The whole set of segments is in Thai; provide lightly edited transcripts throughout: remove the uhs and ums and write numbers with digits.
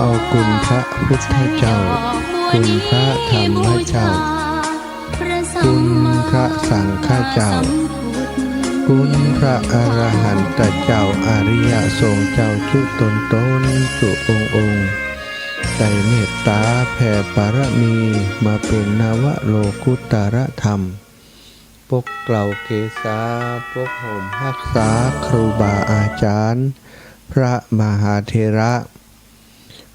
เอาคุณพระพุทธเจ้าคุณพระธรรมเจ้าคุณพระสังฆเจ้าคุณพระอรหันตเจ้าอริยสงฆ์เจ้าจุตนจุองค์ได้เมตตาแผ่ปารมีมาเป็นนวโลกุตรธรรมปกเกล่าเกษาปกห่มรักษาครูบาอาจารย์พระมหาเถระ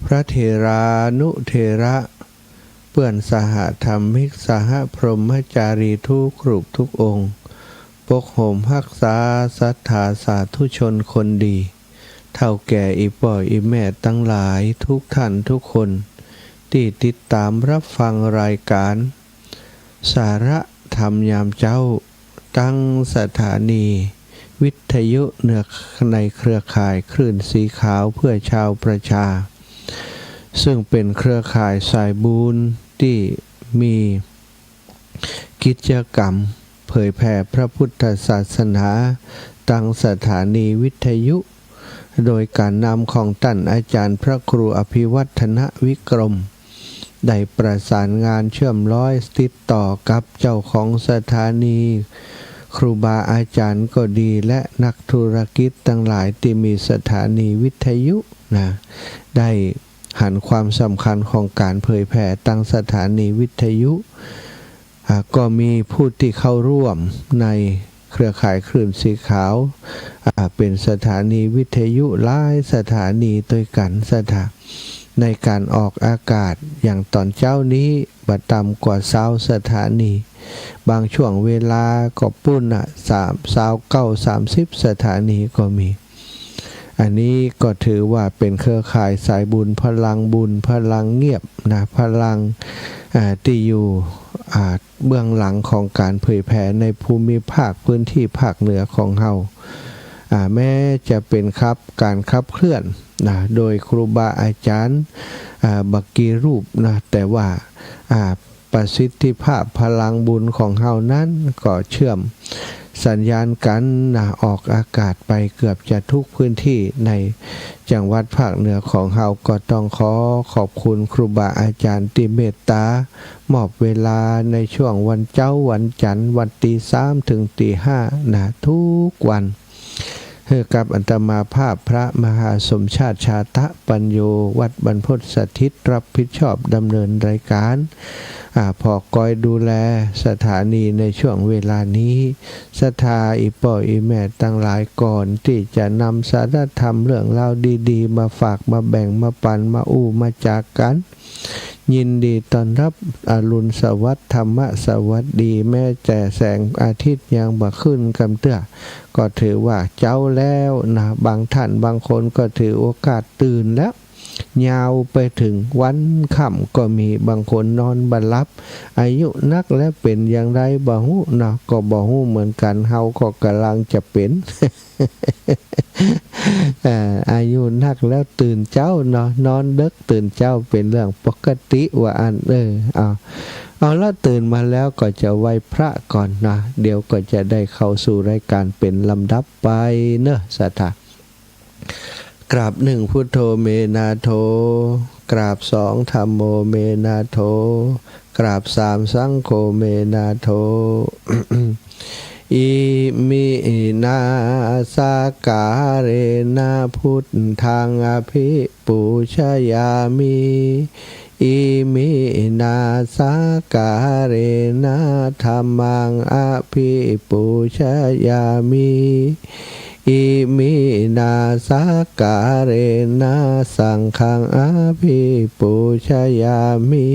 พระเถรานุเถระเปื่อนสหธรรมิกสหพรหมจารีทุกรูปทุกองค์ปกห่มรักษาศรัทธาสาธุชนคนดีเท่าแก่อีป่อยอีแม่ตั้งหลายทุกท่านทุกคนที่ติดตามรับฟังรายการสาระธรรมยามเจ้าตั้งสถานีวิทยุเนือในเครือข่ายคลื่นสีขาวเพื่อชาวประชาซึ่งเป็นเครือข่ายสายบุญที่มีกิจกรรมเผยแผ่พระพุทธศาสนาตั้งสถานีวิทยุโดยการนำของท่านอาจารย์พระครูอภิวัฒนวิกรมได้ประสานงานเชื่อมร้อยติดต่อกับเจ้าของสถานีครูบาอาจารย์ก็ดีและนักธุรกิจทั้งหลายที่มีสถานีวิทยุนะได้หันความสำคัญของการเผยแผ่ตั้งสถานีวิทยุก็มีผู้ที่เข้าร่วมในเครือข่ายคลื่นสีขาวเป็นสถานีวิทยุหลายสถานีด้วยกันในการออกอากาศอย่างตอนเจ้านี้บัดต่ำกว่า20สถานีบางช่วงเวลาก็ปุ้น30สถานีก็มีอันนี้ก็ถือว่าเป็นเครือข่ายสายบุญพลังบุญพลังเงียบนะพลังที่อยู่เบื้องหลังของการเผยแผ่ในภูมิภาคพื้นที่ภาคเหนือของเฮาแม้จะเป็นการขับเคลื่อนนะโดยครูบาอาจารย์บักกี่รูปนะแต่ว่าประสิทธิภาพพลังบุญของเฮานั้นก็เชื่อมสัญญาณกันนะออกอากาศไปเกือบจะทุกพื้นที่ในจังหวัดภาคเหนือของเฮาก็ต้องขอบคุณครูบาอาจารย์ที่เมตตามอบเวลาในช่วงวันเจ้าวันจันทร์วันตี 3ถึงตี 5นะทุกวันกับอัตมาภาพพระมหาสมชาติชาตะปัญโยวัดบรรพตสถิตรับผิดชอบดำเนินรายการพอคอยดูแลสถานีในช่วงเวลานี้ศรัทธาอีป่ออีแม่ตั้งหลายก่อนที่จะนำสาระธรรมเรื่องราวดีๆมาฝากมาแบ่งมาปันมามาจากกันยินดีต้อนรับอรุณสวัสดิ์ธรรมสวัสดีแม้แต่แสงอาทิตย์ยังบ่ขึ้นกำเตื้อก็ถือว่าเจ้าแล้วนะบางท่านบางคนก็ถือโอกาสตื่นแล้วยาวไปถึงวันค่ำก็มีบางคนนอนบ่หลับอายุนักและเป็นอย่างไรบ่ฮู้นะก็บ่ฮู้เหมือนกันเฮาก็กำลังจะเป็น อายุนักแล้วตื่นเจ้าเนาะนอนดึกตื่นเจ้าเป็นเรื่องปกติว่าเอาแล้วตื่นมาแล้วก็จะไหว้พระก่อนนะเดี๋ยวก็จะได้เข้าสู่รายการเป็นลำดับไปเนอะสัทธากราบ1พุทโธเมนาโธกราบ2ธัมโมเมนาโธกราบ3สังโฆเมนาโธ อิมินาสากาเรนะพุทธังอภิปูชยามิอิมินาสากาเรนะธัมมังอภิปูชยามิอิมินาสากาเรนะสังฆังอภิปูชยามิ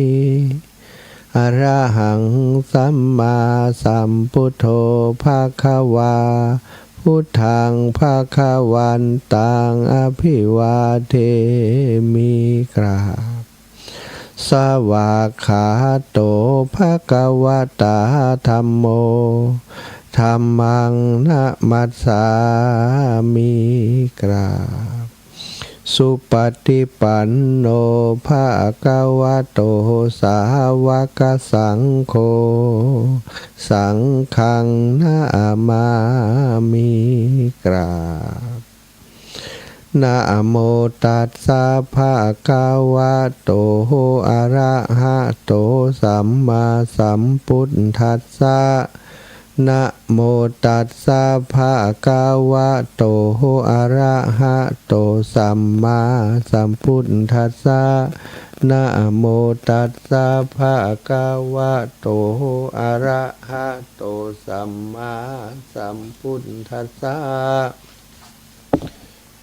อรหังสัมมาสัมพุทโธภคะวาพุทธังภคะวันตังอภิวาเทมิกราบสวากขาโตภคะวะตาธัมโมธัมมังนะมัสสามิกราบสุปฏิปันโนภะคะวะโตสาวกสังโฆสังฆังนามามิกราบ นะโมตัสสะภะคะวะโตอะระหะโตสัมมาสัมพุทธัสสะนะโมตัสสะภะคะวะโตอะระหะโตสัมมาสัมพุทธัสสะนะโมตัสสะภะคะวะโตอะระหะโตสัมมาสัมพุทธัสสะ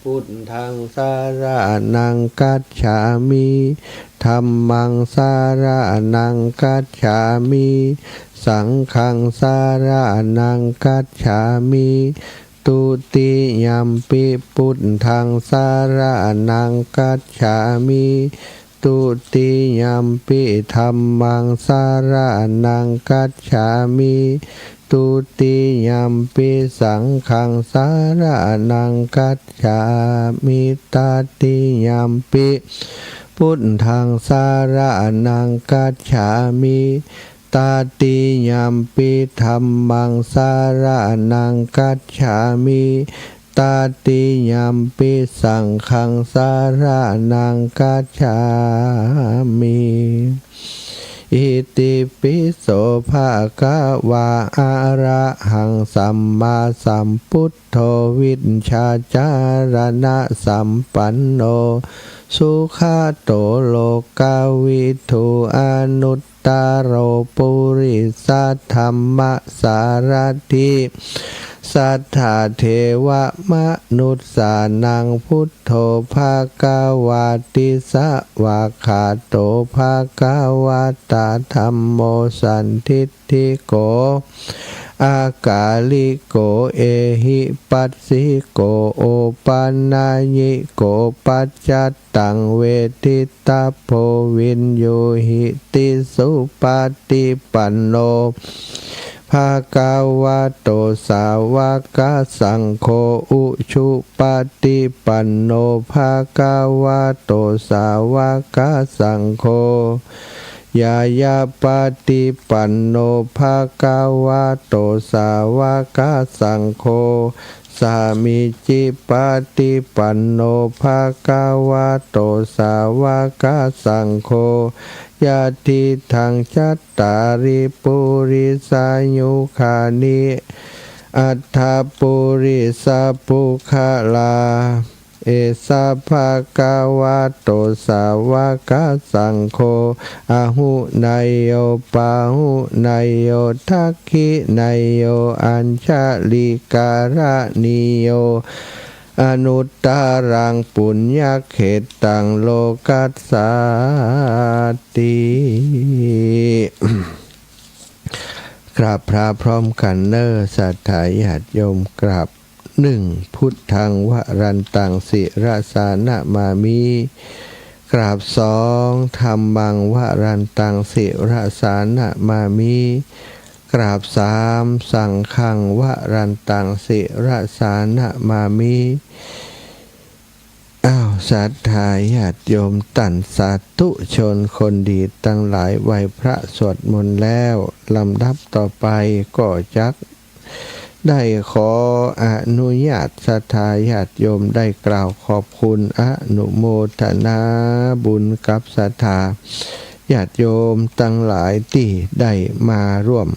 พุทธังสารนังคัจฉามิธัมมังสารนังคัจฉามิสังฆังสารนังคัจฉามิตุติยัมปิพุทธังสารนังคัจฉามิตุติยัมปิธัมมังสารนังคัจฉามิตุติยัมปิสังฆังสารนังคัจฉามิตติยัมปิพุทธังสารนังคัจฉามิตติยัมปิธัมมังสารนังคัจฉามิตติยัมปิสังฆังสารนังคัจฉามิอิติปิโสภะคะวะอะระหังสัมมาสัมพุทโธวิชชาจารณะสัมปันโนสุขโตโลกาวิทูอนุตตโรปุริสัทธัมมะสารถิสัทธาเทวมนุษสานังพุทโธภะคะวะติสวะขาโตภะคะวะตาธัมโมสันทิฏฐิโกอากาลิโกเอหิปัสสิโกโอปันนายิโกปัจจัตตังเวทิตาโพวินโยหิติสุปฏิปันโนภะคะวะโตสาวกสังโฆอุชุปฏิปันโนภะคะวะโตสาวกสังโฆยายาปฏิปันโนภะคะวะโตสาวกสังโฆสามิจิปฏิปันโนภะคะวะโตสาวกสังโฆยะติทังจัตตาริปุริสายุคานิอัตถปุริสปุคลาเอสะภะคะวะโตสาวกสังโฆอะหุนายโยปะหุนายโยทักขินายโยอัญชลิการะนิโยอนุตตรังปุญญเขตังโลกัสสาติกราบพระพร้อมกันเนอสัทธาญาติโยมกราบพุทธังวรันตังสิรสานะมามิกราบธัมมังวรันตังสิรสานะมามิกราบสังฆังวรันตังสิรสานะมามิศรัทธาญาติโยมตัณสาธุชนคนดีตั้งหลายไหว้พระสวดมนต์แล้วลำดับต่อไปก็จักได้ขออนุญาตศรัทธาญาติโยมได้กล่าวขอบคุณอนุโมทนาบุญกับศรัทธาญาติโยมตั้งหลายที่ได้มาร่วม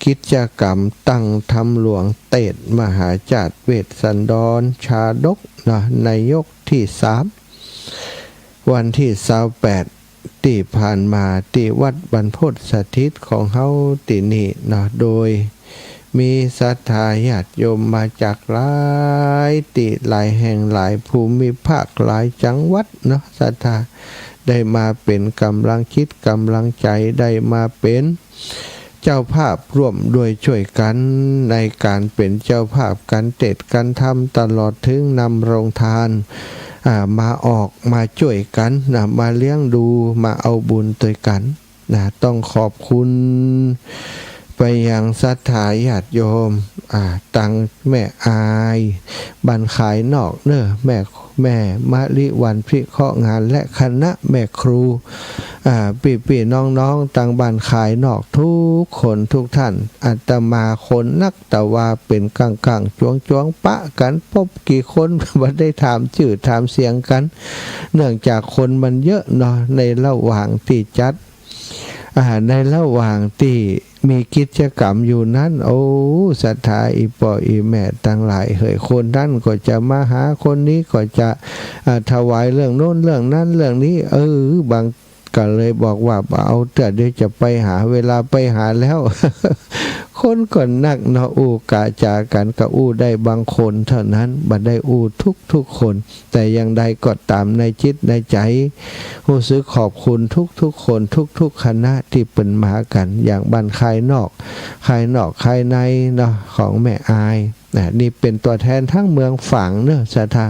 กิจกรรมตั้งธรรมหลวงเตศมหาจารย์เวสสันดรชาดกในยกที่3วันที่28ที่ผ่านมาที่วัดบรรพตสถิตของเฮาที่นี่โดยมีศรัทธาญาติโยมมาจากหลายที่หลายแห่งหลายภูมิภาคหลายจังหวัดศรัทธาได้มาเป็นกำลังคิดกำลังใจได้มาเป็นเจ้าภาพร่วมด้วยช่วยกันในการเป็นเจ้าภาพการเทศน์การทำตลอดถึงนำโรงทานมาออกมาช่วยกันมาเลี้ยงดูมาเอาบุญด้วยกันต้องขอบคุณไปยังศรัทธาญาติโยมตังแม่อายบันขายนอกแม่มะลิวันพิเคราะห์งานและคณะแม่ครู ปีน้องๆต่างบ้านขายนอกทุกคนทุกท่านอาตมาคนนักแต่ว่าเป็นกลางๆจวงปะกันพบกี่คนบ่ได้ถามชื่อถามเสียงกันเนื่องจากคนมันเยอะเนาะในระหว่างที่จัดในระหว่างที่มีกิจกรรมอยู่นั้นโอ้ศรัทธาอีปออีแม่ต่างหลายคนนั้นก็จะมาหาคนนี้ก็จะถวายเรื่องโน้นเรื่องนั้นเรื่องนี้บางก็เลยบอกว่าเอาแต่เดี๋ยวจะไปหาเวลาไปหาแล้ว คนก่อนนักเนาะกะจากันกะได้บางคนเท่านั้นบัดได้ทุกคนแต่อย่างใดก็ตามในจิตในใจรู้สึกขอบคุณทุกคนทุกคณะที่เป็นมากันอย่างบ้านคายนอกคายในเนาะของแม่อายนี่เป็นตัวแทนทั้งเมืองฝางเนอะศรัทธา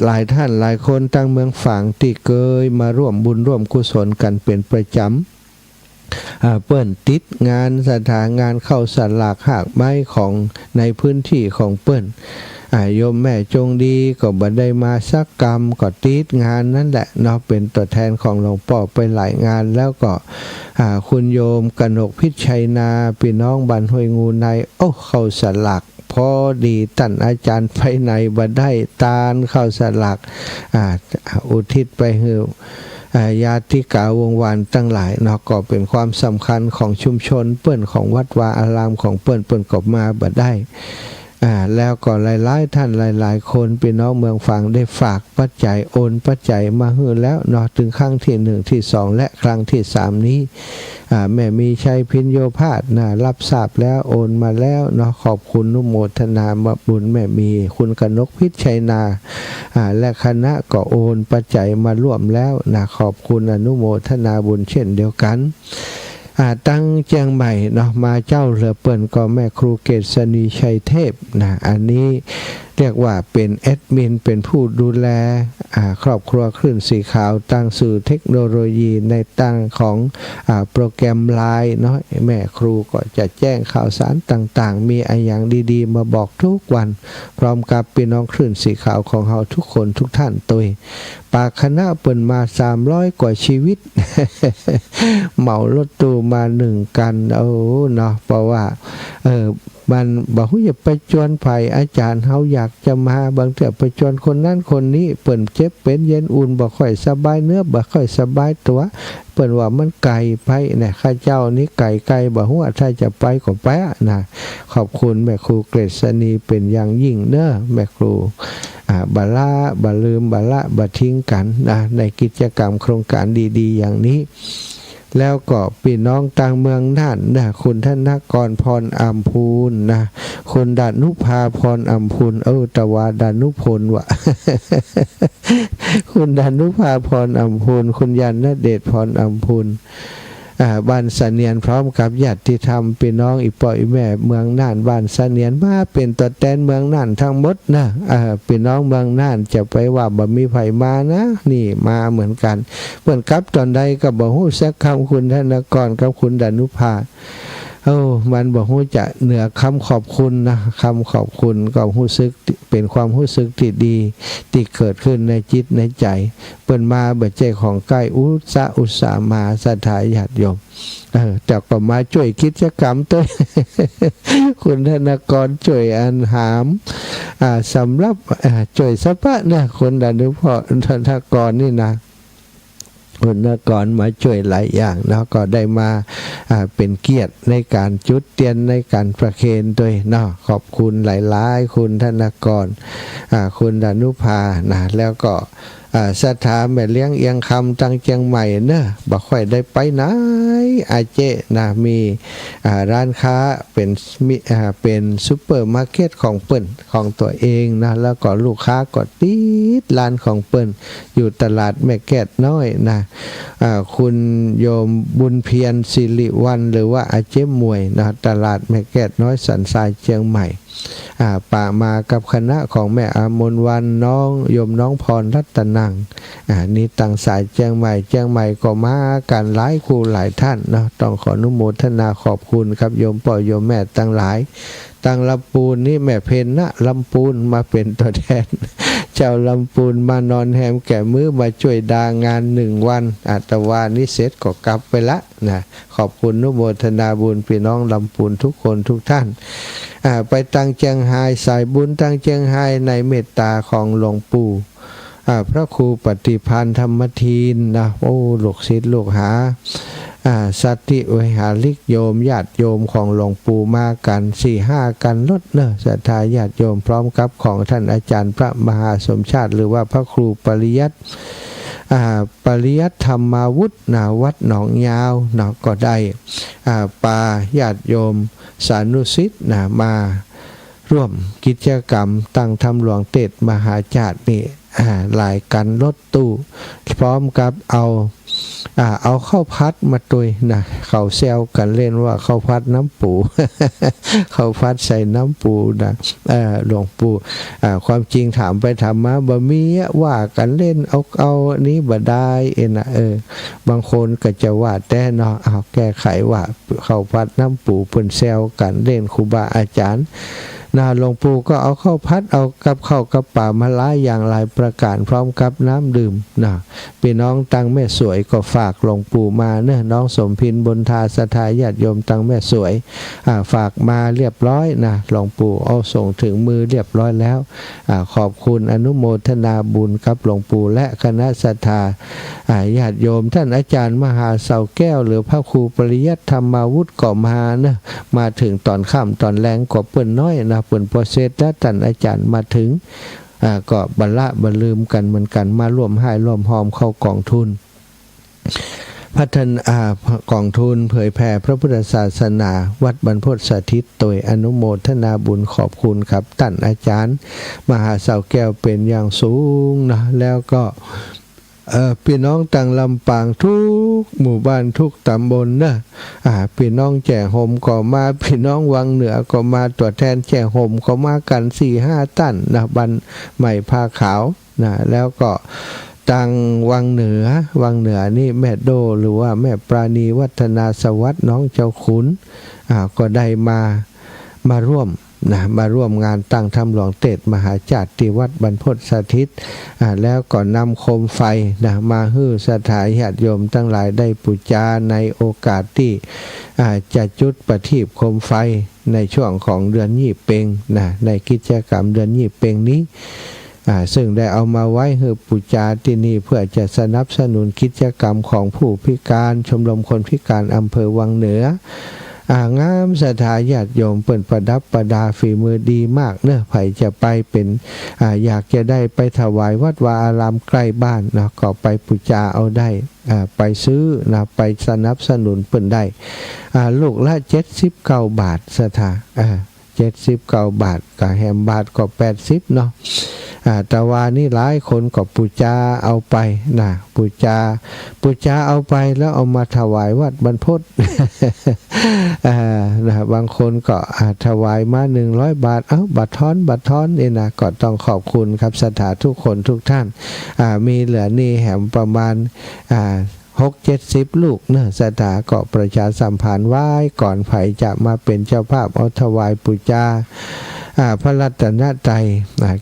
หลายท่านหลายคนตั้งเมืองฝางที่เคยมาร่วมบุญร่วมกุศลกันเป็นประจำเปิ้นติดงานสถานงานเข้าสลากหากไม้ของในพื้นที่ของเปิ้นโยมแม่จงดีก็บ่ได้มาสักกรรมก็ติดงานนั่นแหละเนาะเป็นตัวแทนของหลวงพ่อไปหลายงานแล้วก็คุณโยมกนกพิชัยนาพี่น้องบ้านห้วยงูในเข้าสลากพอดีท่านอาจารย์ภายในบ่ได้ตาลเข้าสลักอุทิศไปให้ญาติกาวงวานตั้งหลายเนาะก็เป็นความสำคัญของชุมชนเปิ้นของวัดวาอารามของเปิ้นก็มาบ่ได้แล้วก็หลายท่านหลายคนพี่น้องเมืองฝางได้ฝากปัจจัยโอนปัจจัยมาให้แล้วเนาะถึงครั้งที่1ที่2และครั้งที่3นี้แม่มีชัยพิญโยภาสรับทราบแล้วโอนมาแล้วเนาะขอบคุณนุโมทนาบุญแม่มีคุณกนกพิชัยนาและคณะก็โอนปัจจัยมาร่วมแล้วขอบคุณอนุโมทนาบุญเช่นเดียวกันตั้งเจียงใหม่เนาะมาเจ้าเรือเปิ่นก็แม่ครูเกษณีชัยเทพอันนี้เรียกว่าเป็นแอดมินเป็นผู้ดูแลครอบครัวคลื่นสีขาวตั้งสื่อเทคโนโลยีในตั้งของโปรแกรมไลน์เนาะแม่ครูก็จะแจ้งข่าวสารต่างๆมีอย่างดีๆมาบอกทุกวันพร้อมกับพี่น้องคลื่นสีขาวของเราทุกคนทุกท่านตัวปากคณะเปิ่นมา300กว่าชีวิต เหมารถตู้มา1กันเนาะเพราะว่ามันบอกว่าอย่าไปจวนไผ่อาจารย์เขาอยากจะมาบางเถื่อไปจวนคนนั้นคนนี้เปิ่นเจ็บเป็นเย็นอุ่นบ่ค่อยสบายเนื้อบ่ค่อยสบายตัวเปิ่นว่ามันไกลไปเนี่ยข้าเจ้านี้ไกลบ่ฮู้ว่าถ้าจะไปก็ไปขอบคุณแม่ครูเกษณีเป็นอย่างยิ่งเน้อแม่ครูบ่ละบ่ลืมบ่ละบ่ทิ้งกันในกิจกรรมโครงการดีๆอย่างนี้แล้วก็พี่น้องต่างเมืองน่านคุณธนกรพรอัมพูนคุณดานุภาพรอัมพูนตะวาดานุพลวะ คุณดานุภาพรอัมพูนคุณยันณเดชพรอัมพูนบ้านสะเนียนพร้อมกับญาติธรรมพี่น้องอีป่อยแม่เมืองน่านบ้านสะเนียนมาเป็นตัวแทนเมืองน่านทั้งหมดพี่น้องเมืองน่านจะไปว่าบ่มีไผมานะนี่มาเหมือนกันเพิ่นกลับตอนใดก็บ่ฮู้สักคำคุณธนกรกับคุณดานุภามันบอกว่าจะเหนือคำขอบคุณคำขอบคุณก็รู้สึกเป็นความรู้สึกที่ดีที่เกิดขึ้นในจิตในใจเปิ่นมาเบิดใจของใกล้อุตสาห์มาศรัทธาญาติโยมแต่ก็มาช่วยกิจกรรมตัว คุณธนกรช่วยอันหามสำหรับช่วยสะพะคนดานุพรธนกรนี่คุณนกรมาช่วยหลายอย่างแล้วก็ได้มาเป็นเกียรติในการจุดเทียนในการประเคนด้วยขอบคุณหลายๆคุณธนกรคุณดานุภาแล้วก็สถานแม่เลี้ยงเอียงคำตั้งเชียงใหม่บ่ค่อยได้ไปไหนเจมีร้านค้าเป็นซุปเปอร์มาร์เก็ตของเปิ้นของตัวเองแล้วก็ลูกค้าก็ติดร้านของเปิ้นอยู่ตลาดแม่แก้ดน้อยคุณโยมบุญเพียรศิริวันหรือว่าเจ๊มวยตลาดแม่แก้ดน้อยสันทรายเชียงใหม่ป่ามากับคณะของแม่อามนวันน้องโยมน้องพรรัตนังนี่ต่างสายเชียงใหม่ก็มากันหลายครูหลายท่านต้องขออนุโมทนาขอบคุณครับโยมพ่อโยมแม่ตั้งหลายตั้งลำปูนนี่แม่เพนลำปูนมาเป็นตัวแทน เจ้าลำปูนมานอนแฮมแก่มือมาช่วยดางาน1 วันตะวันนี้เสร็จก็กลับไปละนะขอบคุณนุโมทนาบุญพี่น้องลำปูนทุกคนทุกท่านไปตั้งเจียงไฮ้สายบุญตั้งเจียงไฮ้ในเมตตาของหลวงปู่พระครูปฏิพันธ์ธรรมทีนนะโอ้ลูกศิษย์ลูกหาสัตติวิหาริกโยมญาติโยมของหลวงปู่มากัน4-5 กันลดเนอะศรัทธาญาติโยมพร้อมกับของท่านอาจารย์พระมหาสมชาติหรือว่าพระครูปริยัติธรรมาวุฒิวัดหนองยาวก็ได้ปาญาติโยมสานุสิทธิ์มาร่วมกิจกรรมตั้งธรรมหลวงเตศมหาจารย์นี่หลายกันรถตู้พร้อมกับเอาข้าวพัดมาตุยนะเขาแซวกันเล่นว่าข้าวพัดน้ำปู ข้าวพัดใส่น้ำปูนะหลวงปู่ความจริงถามไปถามมาบ่มีว่ากันเล่นเอานี้บ่ได้บางคนก็จะว่าแต่เนาะแก้ไขว่าข้าวพัดน้ำปูเพิ่นแซวกันเล่นครูบาอาจารย์หลวงปู่ก็เอาข้าวพัดเอากับข้าวกับป่ามาล้ายอย่างหลายประการพร้อมกับน้ำดื่มพี่น้องตังแม่สวยก็ฝากหลวงปู่มาเนอะน้องสมพินบนทาสถาญาติโยมตังแม่สวยฝากมาเรียบร้อยหลวงปู่เอาส่งถึงมือเรียบร้อยแล้วขอบคุณอนุโมทนาบุญกับหลวงปู่และคณะศรัทธาญาติโยมท่านอาจารย์มหาเสาแก้วหรือพระครูปริยัติธรรมาวุฒิก็มานะมาถึงตอนค่ำตอนแรงก็เปิ้นน้อยเปิ้นโปรเซสและท่านอาจารย์มาถึงก็บรรลืมกันเหมือนกันมาร่วมให้ร่วมหอมเข้ากองทุนพัฒนากองทุนเผยแผ่พระพุทธศาสนาวัดบรรพตสถิตโดยอนุโมทนาบุญขอบคุณครับท่านอาจารย์มหาเสาแก้วเป็นอย่างสูงแล้วก็พี่น้องต่างลำปางทุกหมู่บ้านทุกตำบลพี่น้องแจ่ห่มก็มาพี่น้องวังเหนือก็มาตัวแทนแจ่ห่มก็มากัน4-5 ตันบันใหม่ผ้าขาวแล้วก็ตังวังเหนือนี่แม่โดหรือว่าแม่ปราณีวัฒนาสวัสดิ์น้องเจ้าขุนก็ได้มาร่วมงานตั้งธรรมหลวงเตศมหาจารย์ที่วัดบรรพตสถิตแล้วก็นำโคมไฟมาฮื้อสถาญาติโยมทั้งหลายได้ปูจาในโอกาสที่จะจุดประทีปโคมไฟในช่วงของเดือนยี่เปงในกิจกรรมเดือนยี่เปงนี้ซึ่งได้เอามาไว้ให้ปูจาที่นี่เพื่อจะสนับสนุนกิจกรรมของผู้พิการชมรมคนพิการอำเภอวังเหนืองามสถาญาติโยมเปิ่นประดับประดาฝีมือดีมากเนอะไผจะไปเป็นอยากจะได้ไปถวายวัดวาอารามใกล้บ้านก็ไปปูจาเอาได้ไปซื้อไปสนับสนุนเปิ่นได้ลูกละ79 บาทสถา79 บาทกับแฮมบาทก็80เนาะแต่ว่านี่หลายคนก็ปูจาเอาไปปูจาเอาไปแล้วเอามาถวายวัดบรรพต บางคนก็ถวายมา100 บาทบัตรทอนนี่ก็ต้องขอบคุณครับศรัทธาทุกคนทุกท่านมีเหลือนี่แหมประมาณ60-70 ลูกศรัทธาก็ประชาสัมพันธ์ไว้ก่อนไผจะมาเป็นเจ้าภาพเอาถวายปูจาพระรัตนตรัย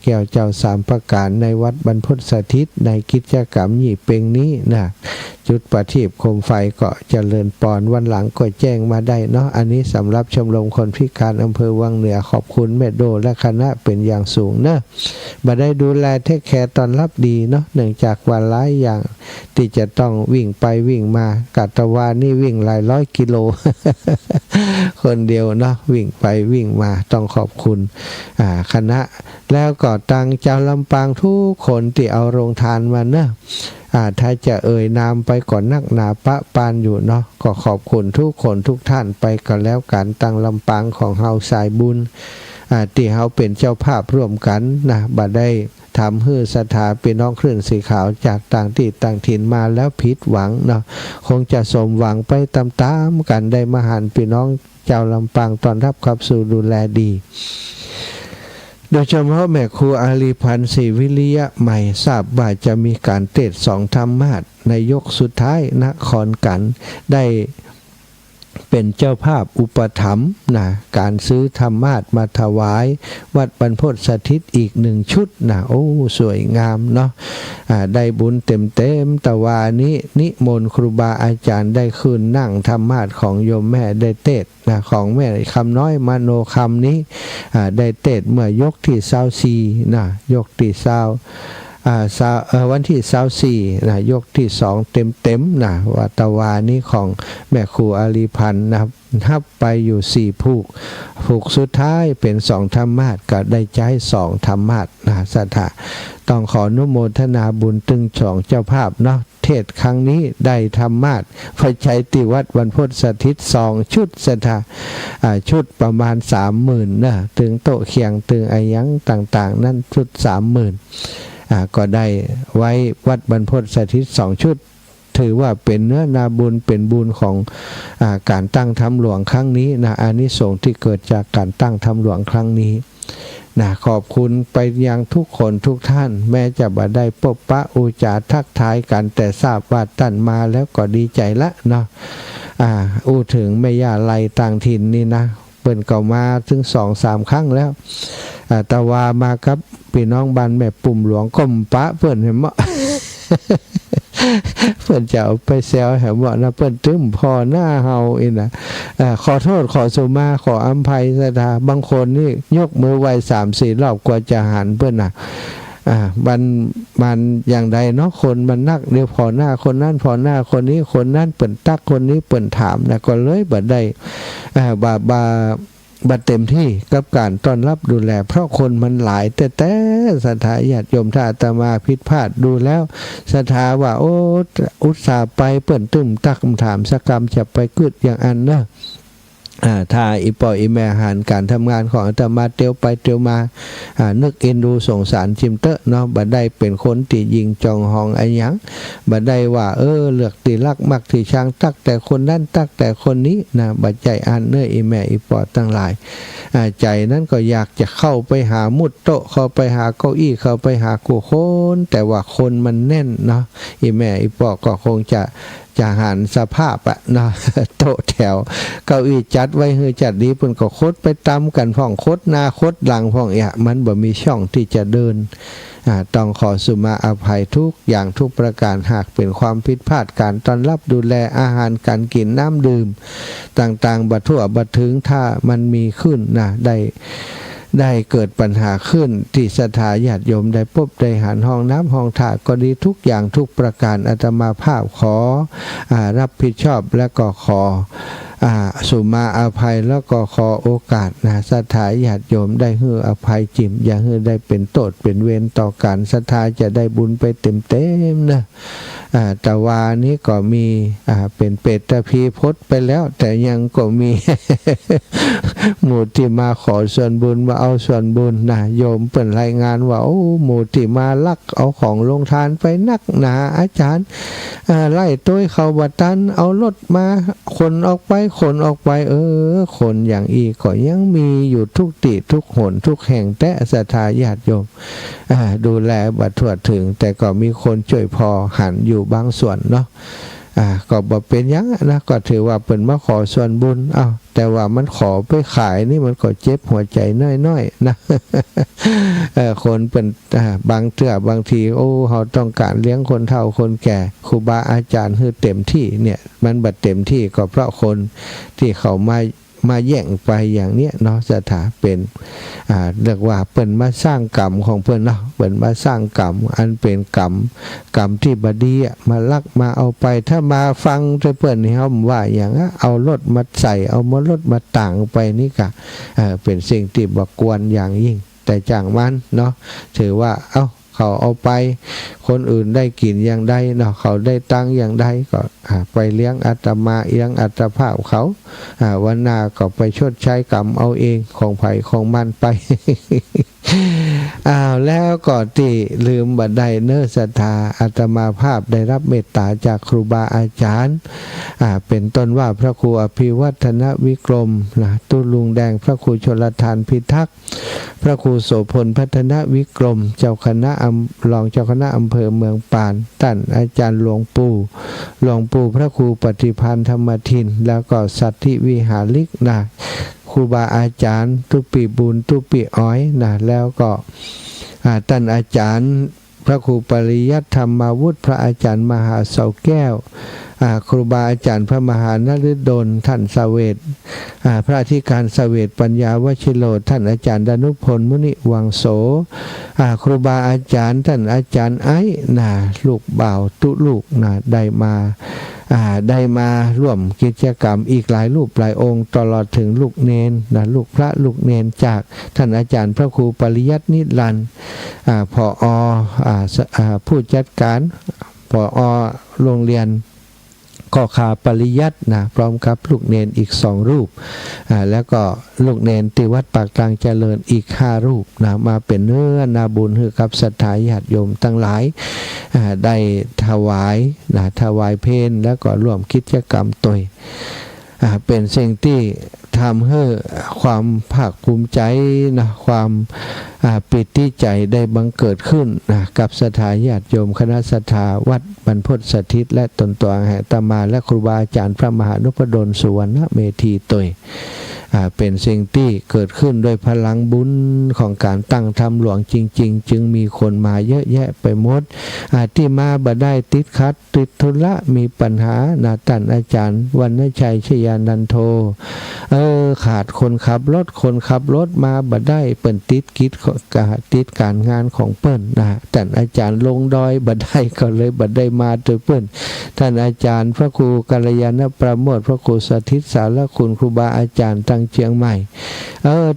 แก้วเจ้า3 ประการในวัดบรรพตสถิตในกิจกรรมยี่เปงนี้จุดประทีปโคมไฟก็เจริญปอนวันหลังก็แจ้งมาได้เนาะอันนี้สำหรับชมรมคนพิการอำเภอวังเหนือขอบคุณแม่โดและคณะเป็นอย่างสูงมาได้ดูแลเทคแคร์ตอนรับดีเนาะเนื่องจากวันหลายอย่างที่จะต้องวิ่งไปวิ่งมากัตวานี่วิ่งหลายร้อยกิโล คนเดียวเนาะวิ่งไปวิ่งมาต้องขอบคุณคณะแล้วก็ตังเจ้าลำปางทุกคนที่เอาโรงทานมาถ้าจะเอ่ยนามไปก่อนนักหนาปะปานอยู่เนาะก็ขอบคุณทุกคนทุกท่านไปกันแล้วกันตังลำปางของเฮาสายบุญที่เฮาเป็นเจ้าภาพร่วมกันบัดได้ทำให้ศรัทธาพี่น้องคลื่นสีขาวจากต่างที่ต่างถิ่นมาแล้วผิดหวังเนาะคงจะสมหวังไปตามๆกันได้มาหันพี่น้องเจ้าลำปางตอนรับครับสู่ดูแลดีโดยเฉพาะแม่ครูอาลีพันธ์ศรีวิริยะใหม่ทราบว่าจะมีการเทศน์2 ธรรมาสน์ในยกสุดท้ายนครกันได้ เป็นเจ้าภาพอุปถัมภ์นะการซื้อธรรมาสน์มาถวายวัดบรรพตสถิตอีก1 ชุดนะโอ้สวยงามเนาะได้บุญเต็มตะวานี้นิมนต์ครูบาอาจารย์ได้คืนนั่งธรรมาสน์ของโยมแม่ได้เทศนะของแม่คำน้อยมโนคำนี้ได้เทศเมื่อยกที่24นะยกที่วันที่24นะยกที่2เต็มนะวัตวานี้ของแม่ครูอาลีพันธ์นะครับทับไปอยู่4ผูกสุดท้ายเป็น2ธรรมาสน์ก็ได้ใจ2ธรรมาสน์นะสัทธาต้องขออนุโมทนาบุญตึง2เจ้าภาพเนาะเทศครั้งนี้ได้ธรรมาสน์ไฟใช้ติวัดบรรพตสถิต2 ชุดสัทธาชุดประมาณ 30,000 นะถึงโต๊ะเคียงถึงไอยังต่างๆนั่นชุด 30,000ก็ได้ไว้วัดบรรพตสถิต2 ชุดถือว่าเป็นเนื้อนาบุญเป็นบุญของการตั้งธรรมหลวงครั้งนี้นะอานิสงส์ที่เกิดจากการตั้งธรรมหลวงครั้งนี้นะขอบคุณไปยังทุกคนทุกท่านแม้จะบ่ได้พบปะอุจาทักทายกันแต่ทราบว่าท่านมาแล้วก็ดีใจละเนาะถึงแม่ย่าไลต่างถิ่นนี่นะเปิ่นก็มาถึง 2-3 ครั้งแล้วตะวามากับพี่น้องบ้านแม่ปุ่มหลวงก้มปะเปิ่นเห็นมั้ย เปิ่นจะเอาไปแซวเห็นบ่นะเปิ่นตึ้มพอหน้าเฮาอีนะขอโทษขอสุมาขออภัยซะดาบางคนนี่ยกมือไหว้ 3-4 รอบกว่าจะหันเปิ่นน่ะมันอย่างใดเนาะคนมันนักเดี๋ยวพอหน้าคนนั้นพอหน้าคนนี้คนนั้นเปิ่นตักคนนี้เปิ่นถามนะก็เลยบ่ได้บัดเต็มที่กับการต้อนรับดูแลเพราะคนมันหลายแต่ศรัทธาญาติโยมถ้าอาตมาผิดพลาดดูแล้วศรัทธาว่าโอ้อุตส่าห์ไปเปิ่นตึ้มตักคำถามสักกรรมจะไปกึดอย่างอันเนาะถ้าอีปออีแม่หันการทำงานของอาตมาเตียวไปเตียวมานึกเอ็นดูสงสารจิมเตอะเนาะบัดได้เป็นคนที่ยิงจองหองไอ้หยังบัดได้ว่าเลือกตีรักมักที่ช่างตักแต่คนนั้นตักแต่คนนี้นะบัดใจอันเนื้ออีแม่อีปอตั้งหลายใจนั้นก็อยากจะเข้าไปหามุดโต๊ะเข้าไปหาเก้าอี้เข้าไปหากูโคนแต่ว่าคนมันแน่นเนาะอีแม่อีปอก็คงจะหันสภาพอะเนาะโต๊ะแถวเก้าอี้จัดไว้ให้จัดดีเพิ่นก็คดไปตามกันพ่องคดหน้าคดหลังพ่องมันบ่มีช่องที่จะเดินต้องขอสุมาอภัยทุกอย่างทุกประการหากเป็นความผิดพลาดการต้อนรับดูแลอาหารการกินน้ำดื่มต่างๆบัดทั่วบัดถึงถ้ามันมีขึ้นนะได้เกิดปัญหาขึ้นที่ศรัทธาญาติโยมได้พบได้หันห้องน้ำห้องท่าก็ดีทุกอย่างทุกประการอาตมาภาพขอรับผิดชอบและก็ขอสุมาอภัยแล้วก็ขอโอกาสนะศรัทธาญาติโยมได้ให้อภัยจิมอย่าให้ได้เป็นโทษเป็นเวรต่อกันศรัทธาจะได้บุญไปเต็มนะแต่ว่านี้ก็มีเป็นเปตพีพจน์ไปแล้วแต่ยังก็มี หมู่ที่มาขอส่วนบุญมาเอาส่วนบุญนะโยมเปิดรายงานว่าโอ้หมู่ที่มาลักเอาของลงทานไปนักหนาอาจารย์ไล่ต้วยเขาบัตันเอารถมาคนออกไปคนอย่างอีกก็ยังมีอยู่ทุกติทุกหนทุกแห่งแต่ศรัทธาญาติโยมดูแลบัดทั่วถึงแต่ก็มีคนช่วยพอหันอยู่บางส่วนเนาะก็บอกเป็นยังนะก็ถือว่าเป็นมาขอส่วนบุญแต่ว่ามันขอไปขายนี่มันก็เจ็บหัวใจน้อยๆนะ คนเป็นบางเทื่อบางทีเขาต้องการเลี้ยงคนเฒ่าคนแก่ครูบาอาจารย์คือเต็มที่เนี่ยมันบัดเต็มที่ก็เพราะคนที่เขามาแย่งไปอย่างเนี้ยเนาะสถาเป็นเรียกว่าเปิ้นมาสร้างกรรมของเปิ้นเนาะเปิ้นมาสร้างกรรมอันเป็นกรรมที่บดีมาลักมาเอาไปถ้ามาฟังเปิ้นนี่เฮาว่าอย่างเอารถมาใส่เอามารถมาต่างไปนี่ก็เป็นสิ่งที่บ่ควรอย่างยิ่งแต่จังมันเนาะถือว่าเขาเอาไปคนอื่นได้กินอย่างใดเนาะเขาได้ตังอย่างใดก็ไปเลี้ยงอาตมาเลี้ยงอัตภาพเขาวันหน้าก็ไปชดใช้กรรมเอาเองของไผของมันไป แล้วก็ที่ลืมบัดใดเนื้อศรัทธาอาตมาภาพได้รับเมตตาจากครูบาอาจารย์เป็นต้นว่าพระครูอภิวัฒนวิกรมนะตุลุงแดงพระครูชลทานพิทักษ์พระครูโสพลพัฒนวิกรมเจ้าคณะรองเจ้าคณะอำเภอเมืองปานท่านอาจารย์หลวงปู่พระครูปฏิพันธ์ธรรมทินแล้วก็สัตธิวิหาริกนะครูบาอาจารย์ตุปีบุญตุปีอ้อยนะแล้วก็ท่านอาจารย์พระครูปริยัติธรรมาวุฒิพระอาจารย์มหาเสาแก้วครูบาอาจารย์พระมหานฤดลท่านเสวตพระอธิการเสวตปัญญาวชิโรท่านอาจารย์ดนุพลมุนิวังโสครูบาอาจารย์ท่านอาจารย์ไอ้ลูกบ่าวตุลูกได้มาร่วมกิจกรรมอีกหลายรูปหลายองค์ตลอดถึงลูกเนนลูกพระลูกเนนจากท่านอาจารย์พระครูปริยัตินิรันดร์ผอ.ผู้จัดการผอ.โรงเรียนก็ขาปริยัติพร้อมกับลูกเนนอีก2รูปแล้วก็ลูกเนนที่วัดปากกลางเจริญอีก5รูปมาเป็นเนื้อนาบุญให้กับศรัทธาญาติโยมทั้งหลายได้ถวายเพลแล้วก็ร่วมกิจกรรมตัวเป็นสิ่งที่ทำให้ความภาคภูมิใจความปิติใจได้บังเกิดขึ้นกับศรัทธาญาติโยมคณะศรัทธาวัดบรรพตสถิตและตนตัวแห่งตมาและครูบาอาจารย์พระมหานุปดลสุวรรณเมธีตัวเป็นสิ่งที่เกิดขึ้นโดยพลังบุญของการตั้งธรรมหลวงจริงๆจึงมีคนมาเยอะแยะไปหมดที่มาบ่ได้ติดขัดติดธุระมีปัญหาท่านอาจารย์วรรณชัยชยานันโทขาดคนขับรถมาบ่ได้เปิ้นติดการงานของเปิ้นท่านอาจารย์ลงดอยบ่ได้ก็เลยบ่ได้มาโดยเปิ้นท่านอาจารย์พระครูกัลยาณประโมทพระครูสถิตสารคุณครูบาอาจารย์ตั้งเชียงใหม่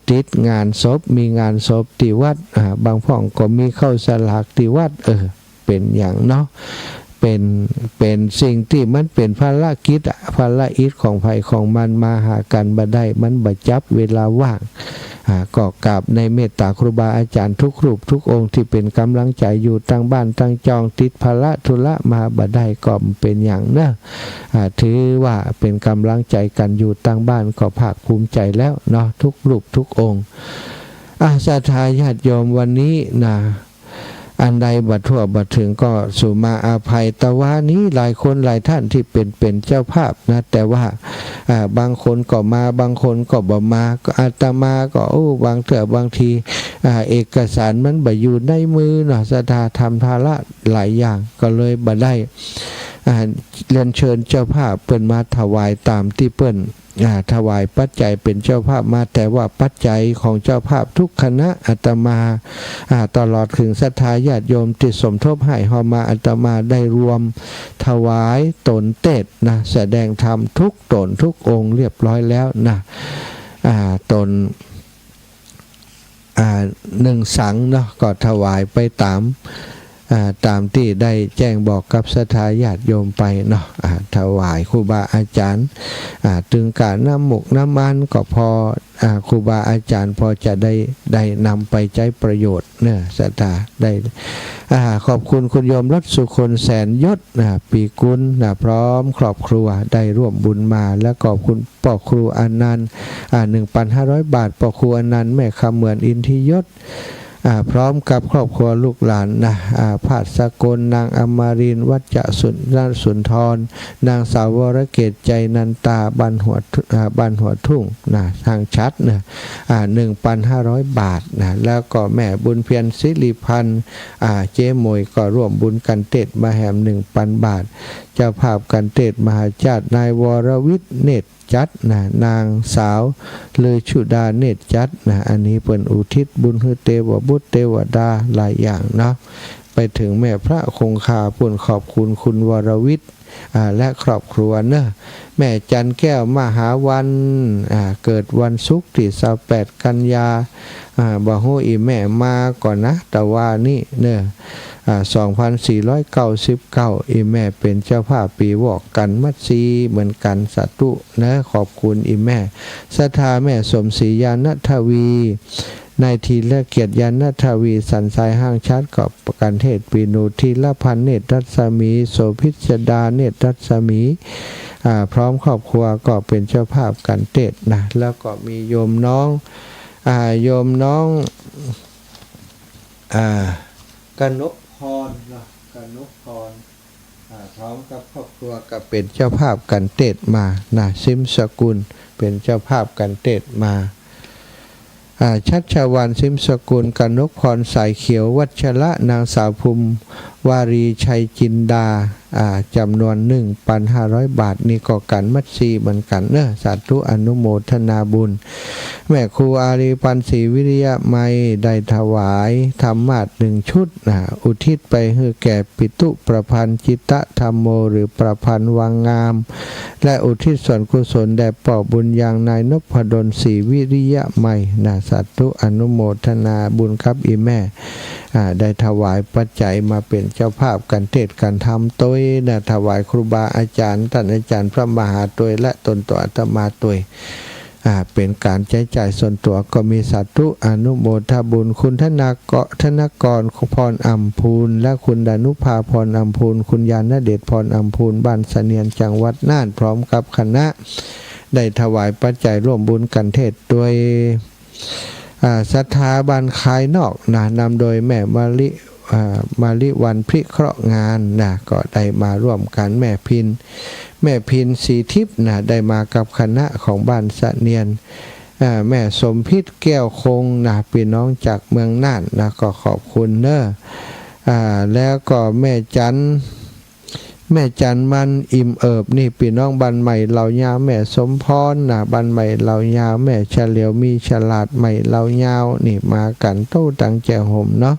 ติดงานศพมีงานศพที่วัดบางพ่องก็มีเข้าสลากที่วัดเป็นอย่างเนาะเป็นสิ่งที่มันเป็นภารกิจของภัยของมันมาหากันบ่ได้มันบ่จับเวลาว่างก็กราบในเมตตาครูบาอาจารย์ทุกรูปทุกองค์ที่เป็นกำลังใจอยู่ตั้งบ้านตั้งจองติดภาระธุระมาบ่ได้ก็เป็นอย่างถือว่าเป็นกำลังใจกันอยู่ตั้งบ้านก็ภาคภูมิใจแล้วเนาะทุกรูปทุกองค์ศรัทธาญาติโยมวันนี้อันใดบัดทั่วบัดถึงก็สู่มาอาภัยแต่ว่านี้หลายคนหลายท่านที่เป็นเจ้าภาพแต่ว่าบางคนก็มาบางคนก็บ่มาก็อาตมาก็บางเถื่อบางทีเอกสารมันบ่อยู่ในมือศรัทธาทำภาระหลายอย่างก็เลยบ่ได้เรียนเชิญเจ้าภาพเปิ้นมาถวายตามที่เปิ้นถวายปัจจัยเป็นเจ้าภาพมาแต่ว่าปัจจัยของเจ้าภาพทุกคณะอาตมาตลอดถึงศรัทธาญาติโยมที่สมทบให้เฮามาอาตมาได้รวมถวายตนเตศแสดงธรรมทุกตนทุกองค์เรียบร้อยแล้วตน1 สังก็ถวายไปตามที่ได้แจ้งบอกกับศรัทธาญาติโยมไปถวายครูบาอาจารย์ถึงการน้ำหมกน้ำมันก็พอครูบาอาจารย์พอจะได้นำไปใช้ประโยชน์ศรัทธาได้ขอบคุณคุณโยมรัตสุคนแสนยศปีกุลพร้อมครอบครัวได้ร่วมบุญมาและขอบคุณพ่อครูอนันต์1,500 บาทพ่อครูอนันต์แม่คำเหมือนอินทิยศพร้อมกับครอบครัวลูกหลานภาสกลนางอมรินทร์วัจสุนทรนางสาววรเกตใจนันตาบันหัวทุ่งทางชัด1,500 บาทแล้วก็แม่บุญเพียรศิริพันธ์เจ๊มวยก็ร่วมบุญกันเทศมาแหม 1,000 บาทเจ้าภาพกันเทศมหาชาตินายวรวิทย์เนตรจัดนางสาวเลยชุดาเนตรจัดอันนี้เป็นอุทิศบุญให้เทวบุตรเทวดาหลายอย่างไปถึงแม่พระคงคาปุ่นขอบคุณคุณวรวิทย์และครอบครัวแม่จันแก้วมหาวันเกิดวันศุกร์ที่28 กันยาบ่ฮู้อีแม่มาก่อนแต่ว่านี่2499อีแม่เป็นเจ้าภาพปีวอกกันมัดซีเหมือนกันสาธุขอบคุณอีแม่ศรัทธาแม่สมศรียานทวี นายทีละเกียรติยานทวีสันสายห้างชัดกอบประกันเทศปีนูทีละพันเนตรรัศมีโสพิชดาเนตรรัศมีพร้อมครอบครัวก็เป็นเจ้าภาพกันเทศนะแล้วก็มีโยมน้องกนกพรนะกนกพรพร้อมกับครอบครัวก็เป็นเจ้าภาพกันเทศมานะซิมสกุลเป็นเจ้าภาพกันเทศมาชัชวรรณซิมสกุลกนกพรสายเขียววัชระนางสาวภูมิวารีชัยจินดาจำนวน 1,500 บาทนี่ก็กันมัดซีเหมือนกันเนอะสาธุอนุโมทนาบุญแม่ครูอารีปันศรีวิริยะไมยได้ถวายธรรมาส1 ชุดอุทิศไปให้แก่ปิตุประพันธ์จิตตธรรมโมหรือประพันธ์วังงามและอุทิศส่วนกุศลแด่ป่อบุญยังนายนพดลศรีวิริยะไมยสาธุอนุโมทนาบุญครับอีแม่ได้ถวายปัจจัยมาเป็นเจ้าภาพกันเทศกันธรรมโดยถวายครูบาอาจารย์ท่านอาจารย์พระมหาตวยและตนตัวอาตมาตวยเป็นการใช้จ่ายส่วนตัวก็มีสาธุอนุโมทนาบุญคุณธนกรพรอัมพูนและคุณดานุภาพรอัมพูนคุณยานเดชพรอัมพูนบ้านเสนียนจังหวัดน่านพร้อมกับคณะได้ถวายปัจจัยร่วมบุญกันเทศโดยสถาบันคายนอกนำโดยแม่มาลิวันพริเคราะห์งานก็ได้มาร่วมกันแม่พินสีทิพย์ได้มากับคณะของบ้านสะเนียนแม่สมพิษแก้วคงพี่น้องจากเมืองน่านก็ขอบคุณเนอะแล้วก็แม่จันมันอิ่มเอิบนี่พี่น้องบ้านใหม่เหล่ายาวแม่สมพรบ้านใหม่เหล่ายาวแม่เฉลียวมีฉลาดใหม่เหล่ายาวนี่มากันโต้ตังแจห่มเนาะ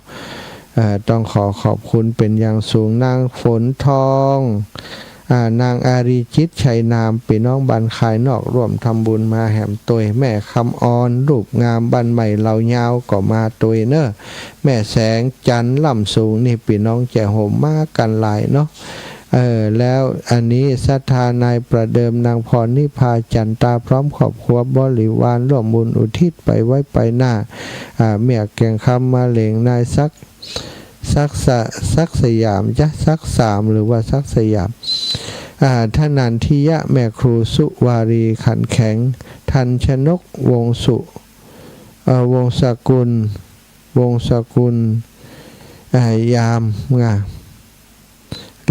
ต้องขอบคุณเป็นอย่างสูงนางฝนทองนางอารีจิตชัยนามพี่น้องบ้านคายนอกร่วมทำบุญมาแหมตวยแม่คำออนรูปงามบ้านใหม่เหล่ายาวก็มาตวยเนอะแม่แสงจันล่ำสูงนี่พี่น้องแจห่มมากันหลายเนาะแล้วอันนี้ศรัทธานายประเดิมนางพรนิพาจันตาพร้อมครอบครัวบริวารร่วมบุญอุทิศไปไว้ไปหน้าเมียแกงคำมาเหลงนายซักสยามซักสามหรือว่าซักสยามท่านันทิยะแม่ครูสุวารีขันแข็งทันชนกวงศกุลยาม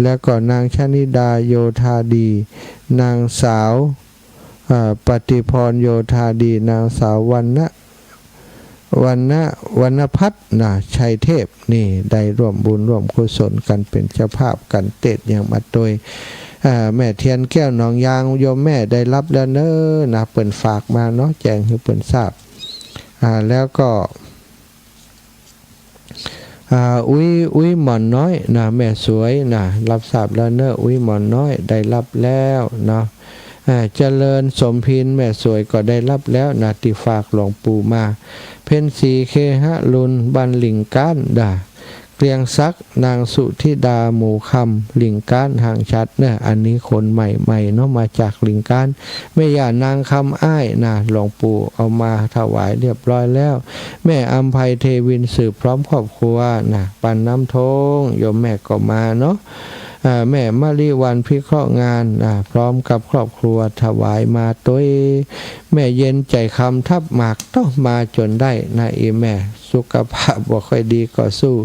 แล้วก็นางชนิดาโยธาดีนางสาวปฏิพรโยธาดีนางสาววรรณพัฒน์ชัยเทพนี่ได้ร่วมบุญร่วมกุศลกันเป็นเจ้าภาพกันเตดอย่างมาโดยแม่เทียนแก้วหนองยางโยมแม่ได้รับแล้วเนอะเปิ่นฝากมาเนาะแจ้งให้เปิ่นทราบแล้วก็อุ้ยหมอนน้อยแม่สวยรับทราบแล้วเนอะอุ้ยหมอนน้อยได้รับแล้วเนาะเจริญสมพินแม่สวยก็ได้รับแล้วติฝากหลวงปู่มาเพ็ญศรีเคหะลุนบันหลิงก้านเกลียงซักนางสุธิดาหมู่คำหลิงก้านห่างชัดเนี่ยอันนี้คนใหม่เนาะมาจากหลิงก้านแม่ย่านางคำอ้ายหลวงปู่เอามาถวายเรียบร้อยแล้วแม่อัมภัยเทวินสืบพร้อมครอบครัวปันน้ำทงโยมแม่ก็มาเนาะแม่มาริวันพิเคราะห์งานพร้อมกับครอบครัวถวายมาตัวแม่เย็นใจคำทับหมากต้องมาจนได้แม่สุขภาพบ่ค่อยดีก็สู้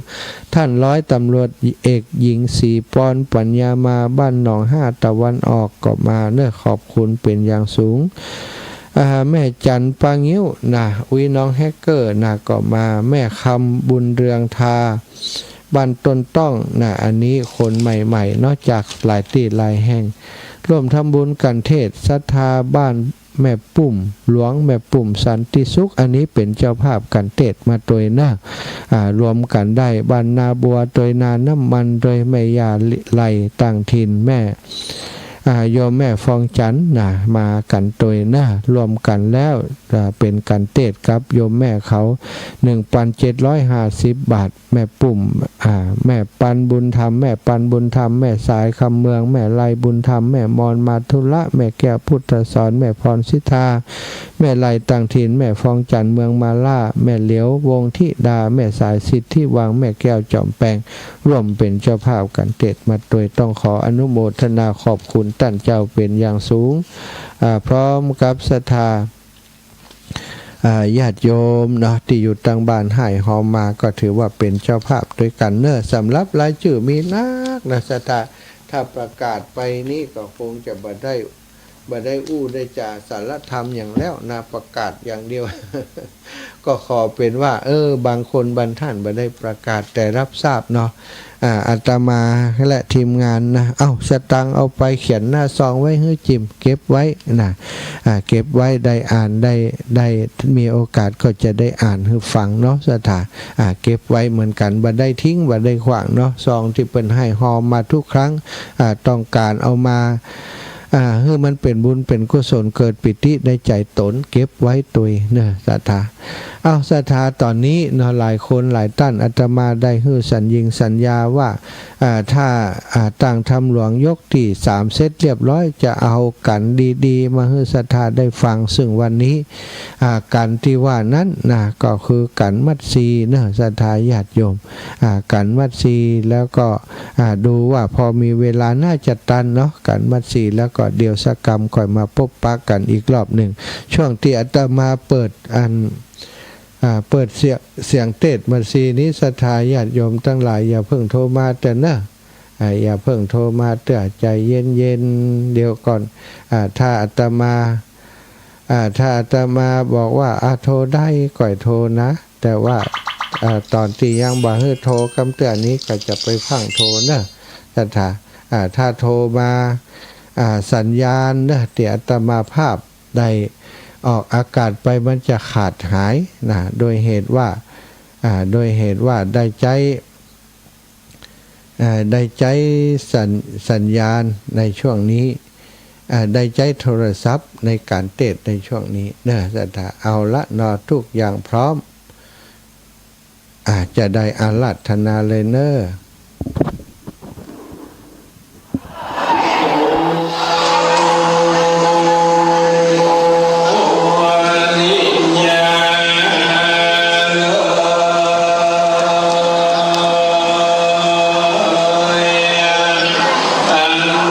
ท่านร้อยตำรวจเอกหญิงสีปอนปัญญามาบ้านหนอง5ตะวันออกก็มาเน้อขอบคุณเป็นอย่างสูงแม่จันปางิ้วอุ้ยน้องแฮกเกอร์ก็มาแม่คำบุญเรืองทาบ้านต้นต้องอันนี้คนใหม่ๆนอกจากหลายที่หลายแห่งร่วมทำบุญกันเทศศรัทธาบ้านแม่ปุ่มหลวงแม่ปุ่มสันติสุขอันนี้เป็นเจ้าภาพกันเทศมาโดยรวมกันได้บ้านนาบัวโดยนาน้ำมันโดยแม่ยาไหลต่างถิ่นแม่ โยมแม่ฟองจันทร์นะมากันตัวยนะรวมกันแล้วเป็นกันเตดครับโยมแม่เขา 1,750 บาทแม่ปุ่มแม่ปันบุญธรรมแม่ปันบุญธรรมแม่สายคำเมืองแม่ไลบุญธรรมแม่มอนมาทุละแม่แก้วพุทธสอนแม่พรสิทธาแม่ไลต่างถิ่นแม่ฟองจันทร์เมืองมาล่าแม่เหลียววงทิดาแม่สายสิทธิวังแม่แก้วจอมแปงร่วมเป็นเจ้าภาพกันเตดมาโดยต้องขออนุโมทนาขอบคุณท่านเจ้าเป็นอย่างสูงพร้อมกับศรัทธาญาติโยมเนาะที่อยู่ต่างบ้านให้หอมมาก็ถือว่าเป็นเจ้าภาพด้วยกันเนอะสำหรับรายชื่อมีนักนะศรัทธาถ้าประกาศไปนี่ก็คงจะบ่ได้อู้ได้จ่าสารธรรมอย่างแล้วนะประกาศอย่างเดียว ก็ขอเป็นว่าบางคนบางท่านบ่ได้ประกาศแต่รับทราบเนาะอาตมาและทีมงานนะสตังเอาไปเขียนหน้าซองไว้ให้จิมเก็บไว้นะเก็บไว้ได้อ่านได้มีโอกาสก็จะได้อ่านให้ฟังเนาะสถาเก็บไว้เหมือนกันบ่ได้ทิ้งบ่ได้ขวางเนาะซองที่เปิ้นให้หอมมาทุกครั้งต้องการเอามาให้มันเป็นบุญเป็นกุศลเกิดปิติในใจตนเก็บไว้ตัวเนอะศรัทธาศรัทธาตอนนี้เนาะหลายคนหลายท่านอาตมาได้ฮื้อสัญญาว่าถ้าต่างทำหลวงยกที่3เซตเรียบร้อยจะเอากันดีๆมาให้ศรัทธาได้ฟังซึ่งวันนี้กันที่ว่านั้นนะก็คือกันมัดซีเนอะศรัทธาญาติโยมกันมัดซีแล้วก็ดูว่าพอมีเวลาน่าจะตันเนาะกันมัดซีแล้วก็เดี๋ยวสักกรรมค่อยมาพบปะกันอีกรอบหนึ่งช่วงที่อาตมาเปิดเสียงเทศมัดซีนี้ศรัทธาญาติโยมทั้งหลายอย่าเพิ่งโทรมาแต่นะอย่าเพิ่งโทรมาเตื้อใจเย็นๆเดี๋ยวก่อนถ้าอาตมาบอกว่าโทรได้ก่อยโทรนะแต่ว่าตอนที่ยังบ่ให้โทรคำเตือนนี้ก็จะไปฟังโทรนะศรัทธาถ้าโทรมาสัญญาณนะที่อาตมาภาพได้ออกอากาศไปมันจะขาดหายนะโดยเหตุว่าได้ใจสัญญาณในช่วงนี้ได้ใจโทรศัพท์ในการเทศในช่วงนี้เนอะศรัทธาเอาละนอทุกอย่างพร้อมจะได้อาราธนาเลยเนอะHãy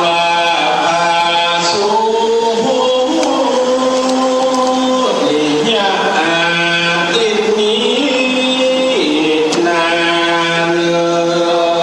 subscribe cho kênh Ghiền Mì Gõ để không bỏ lỡ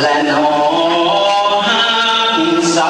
และนอหันษา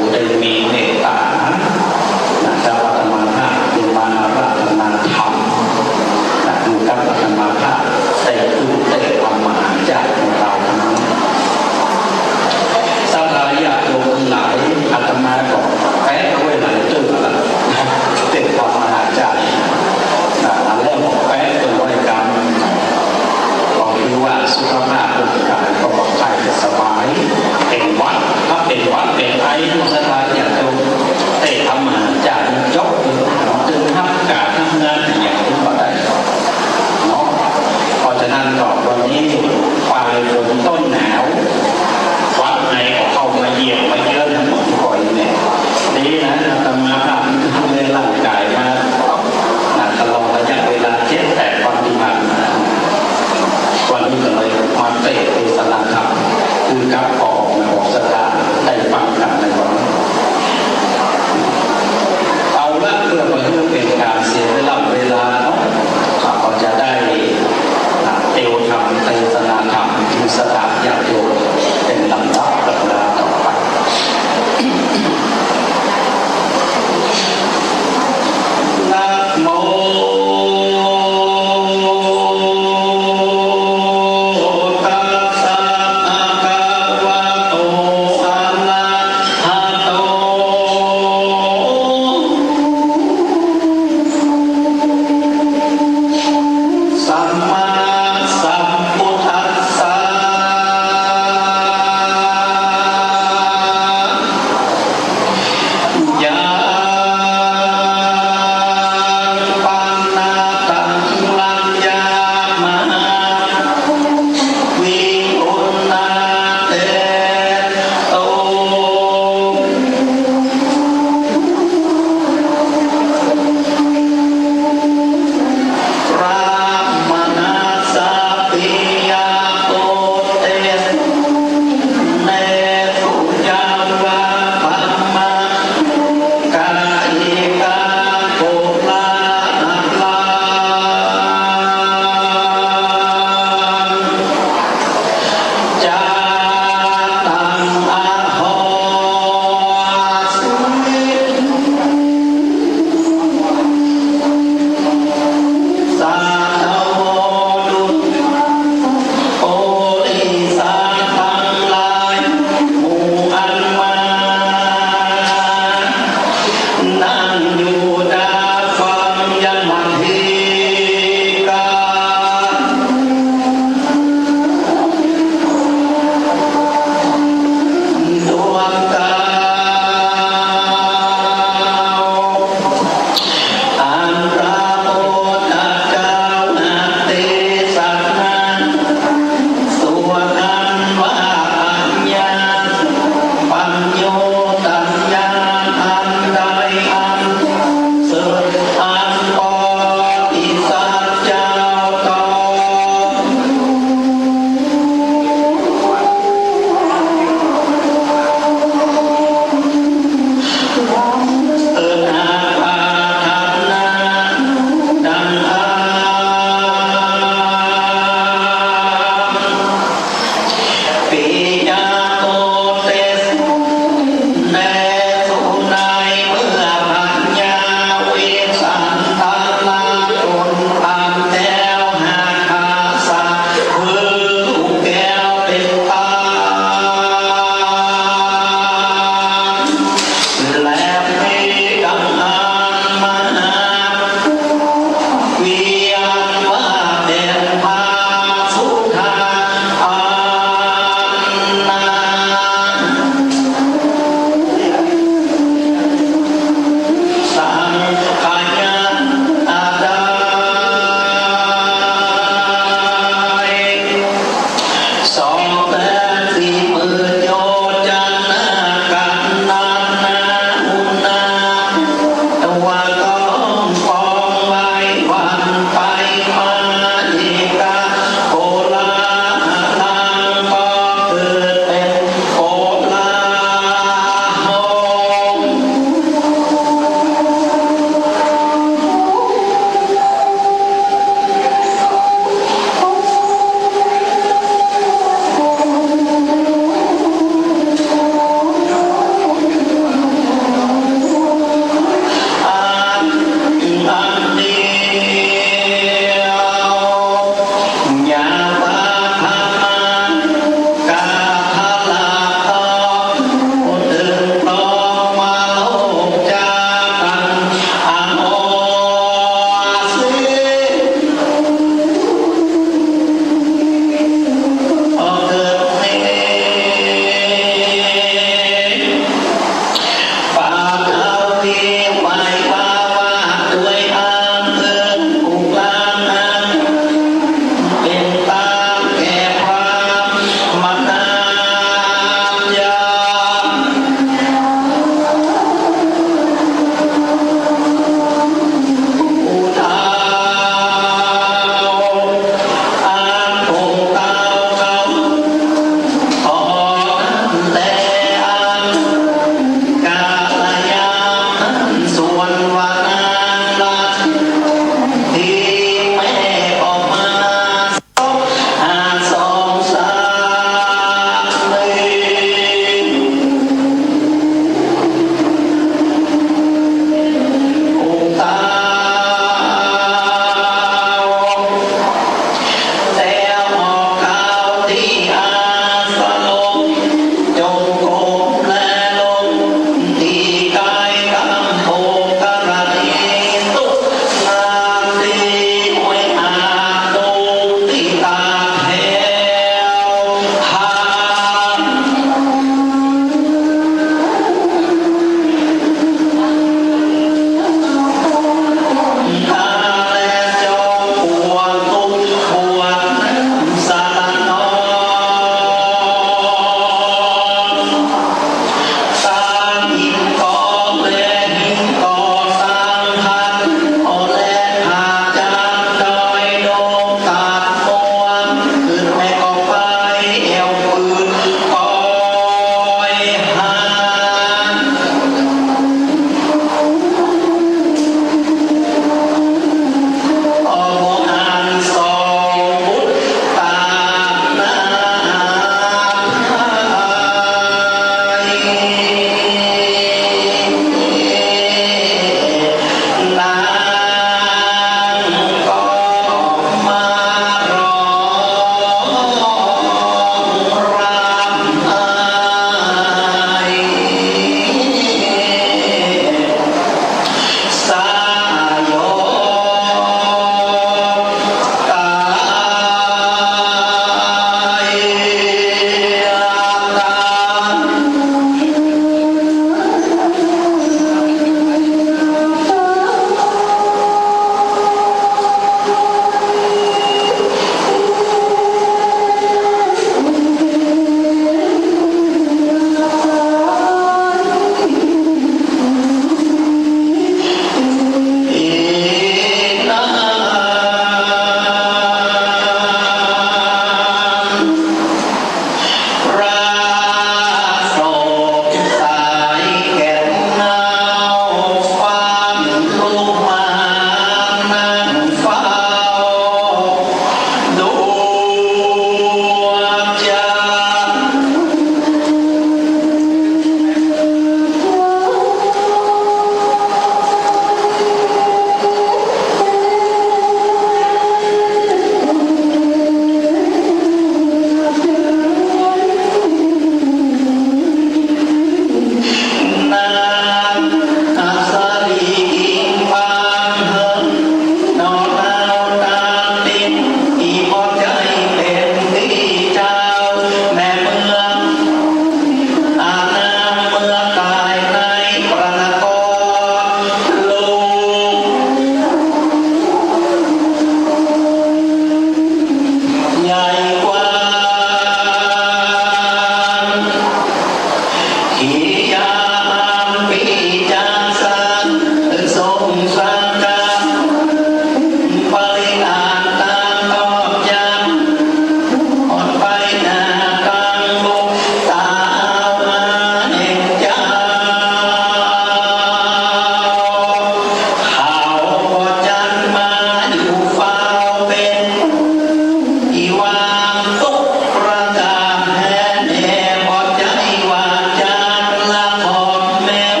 วางทุกประการแห่แน่พอใจว่าจากละครแมว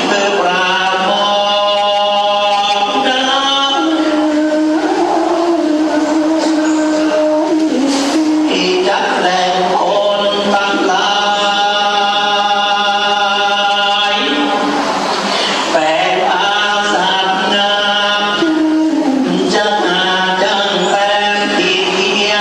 เธอปราบมองดาวที่จัดแหล่งคนตั้งหลายแปลงอาสาสงามจะหาจังแปลงที่เทีย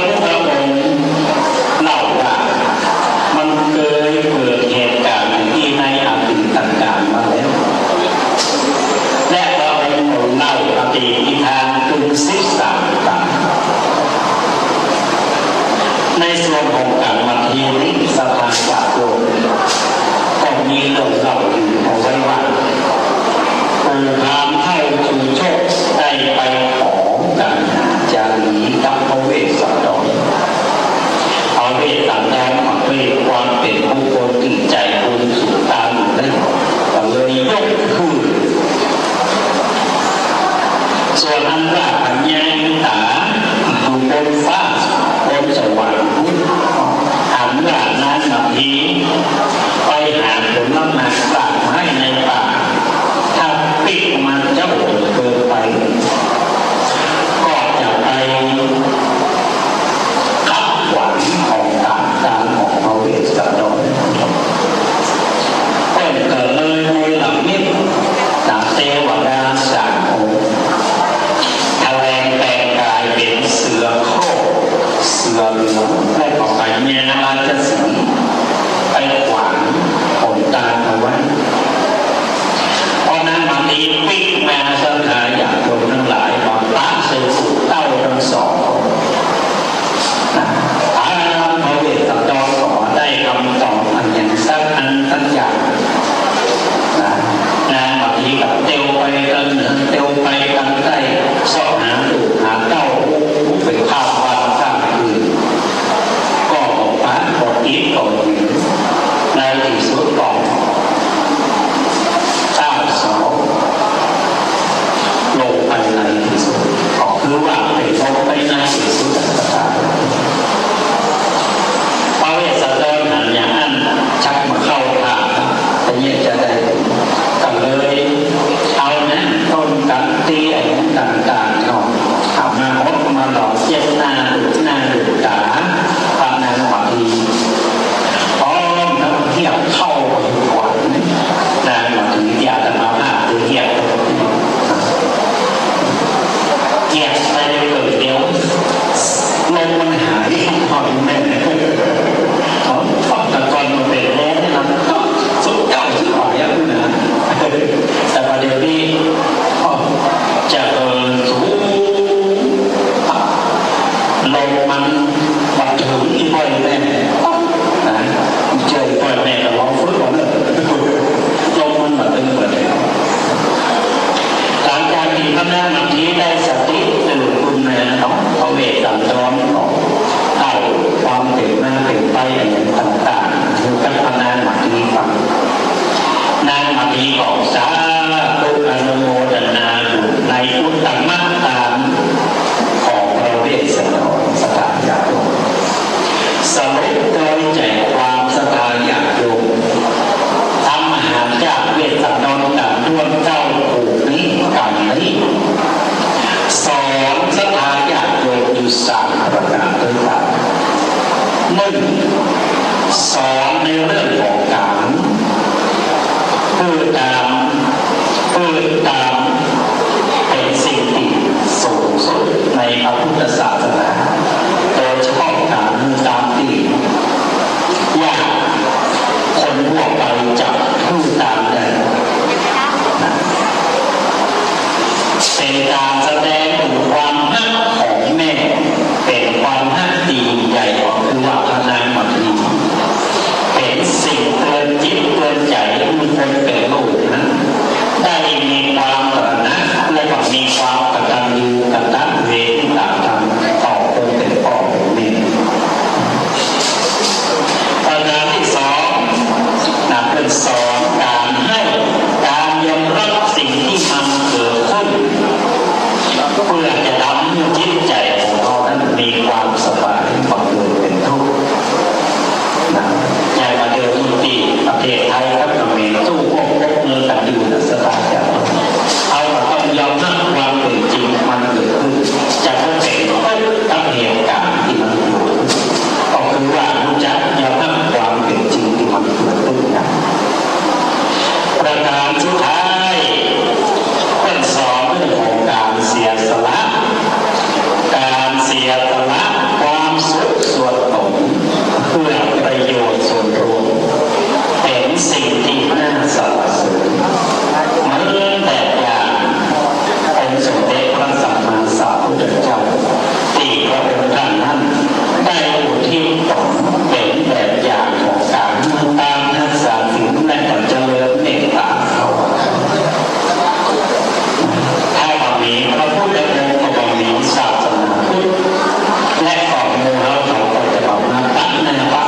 พุทธองค์เล่าว่ามันเคยเกิดเหตุการณ์ที่ในอดีตการมาแล้วและพระองค์เล่าอดีตทางถึง13 กันในส่วนของการมาทีนี้สถานจากโลกก็มีเรื่องเล่าอยู่เอาไว้ว่าปู่พามเท่าชูโชคได้ไปของกันจารีกับพระเวสสันดรพระเวสสันดรมาด้วยความเป็นผู้คนตื่นใจคุณสุดตามได้ก็เลยยกขึ้นส่วนอันราปัญญาตาอยู่บนฟ้าบนสวรรค์หันหลังนั้นมาทีไปหาผลไม้กลับให้ในป่าถ้าปิดมันเจ้าเกินไปก็จะไปขับขวางของการของพระเวสสันดรเกิดเลยในหลังนี้จากเทวดาสามองค์ทะเลแปลงกายเป็นเสือโคร่งเสือเหลืองและต่อไปเมียนาราชสีห์ไปขวางผลตาเอาไว้เพราะนั้นบางทีปิดมาสถานอยากโดนทั้งหลายมาละเสือสุดเต้าทั้งสองพระเวสสันดรก็ได้คำตอบอันอย่างสั้นอันทั้งอย่างนางบางทีกับเตียวไปกันเหนือเตียวไปกันใต้สอบหาดูหาเต้าไปข้าววันข้าวอื่นก็บอกว่าก็อีกก็อยู่ในที่สุดก่อนเต้าสองลงไปในที่สุดก็คือว่าไปลงไปในที่สุดต่างๆพระเวสสันดรหันอย่างนั้นชักมาเข้าทางแต่เนี่ยจะได้กันเลยเอานะต้นกันตีไอ้ต่างๆเนาะทำมาฮดมาหลอกเจ็บหน้าดุตาพระนางบางทีพร้อมน้ำเทียบเข้าขวัญนางบางทีที่อาตมาภาพคือเทียบเทียบไปเกิดเดียวลมมันหายพอแม่ฝังตะกอนมันเป็นแร่ที่เราก็สุดเก่าที่หอยนะแต่ประเดี๋ยวนี้จะสูงลมมันบัดถึงที่พ่อยแม่นะเจอพ่อยแม่ก็ร้องฟื้นหมดเลยลมมันบัดถึงหมดเลยหลังจากที่พระนางบางทีได้สติตื่นคุณแม่เนาะพระเวสสันดรของเต่าความเป็นมาเป็นไปอะไรต่างๆคือกับพระนางบางทีฟังนางบางทีก็สาธุอนุโมทนาในอุตตมะตามของพระเวสสันดรสถานญาติโยมสรุปโดยใจความสถานญาติโยมทำอาหารจากเวสสันดรกับดวงเจ้าผูกนี้กันนี้สอนสถานญาติโยมอยู่3 ประการด้วยกัน1สอนในเรื่องของการพูดตามเป็นสิ่งที่สูงสุดในพระพุทธศาสนาโดยเฉพาะการพูดตามที่ว่าคนทั่วไปจะพูดตามได้เป็นการแสดงถึงความฮักของแม่เป็นความฮักดีใหญ่กว่าคือว่าพระนางมาทีเป็นสิ่งเตือนจิตเตือนใจผู้คนเป็นลูกนั้นได้มีความตระหนักและก็มีความกตัญญูกตเวทีตามธรรมต่อผู้เป็นพ่อเป็นแม่ประการที่2นับเป็นสอนการให้การยอมรับสิ่งที่มันเกิดขึ้นเพื่อจะทำให้จิตใจของเรานั้นมีความสบายความเกิดเป็นทุกข์อย่างมาเดินที่ประเทศไทยครับเรามีสู้พวก ำสุขส่วนตนเพื่อประโยชน์ส่วนรวมเป็นสิ่งที่น่าสรรเสริญเหมือนแบบอย่างองค์สมเด็จพระสัมมาสัมพุทธเจ้าที่พระองค์ท่านนั้นได้อุทิศตนเป็นแบบอย่างของการตามทักษะศีลและการเจริญเมตตาเขาถ้าบางนี้พระพุทธองค์บางนี้ศาสนาพุทธและของมูลเราก็จะบอกมาตั้งในวัด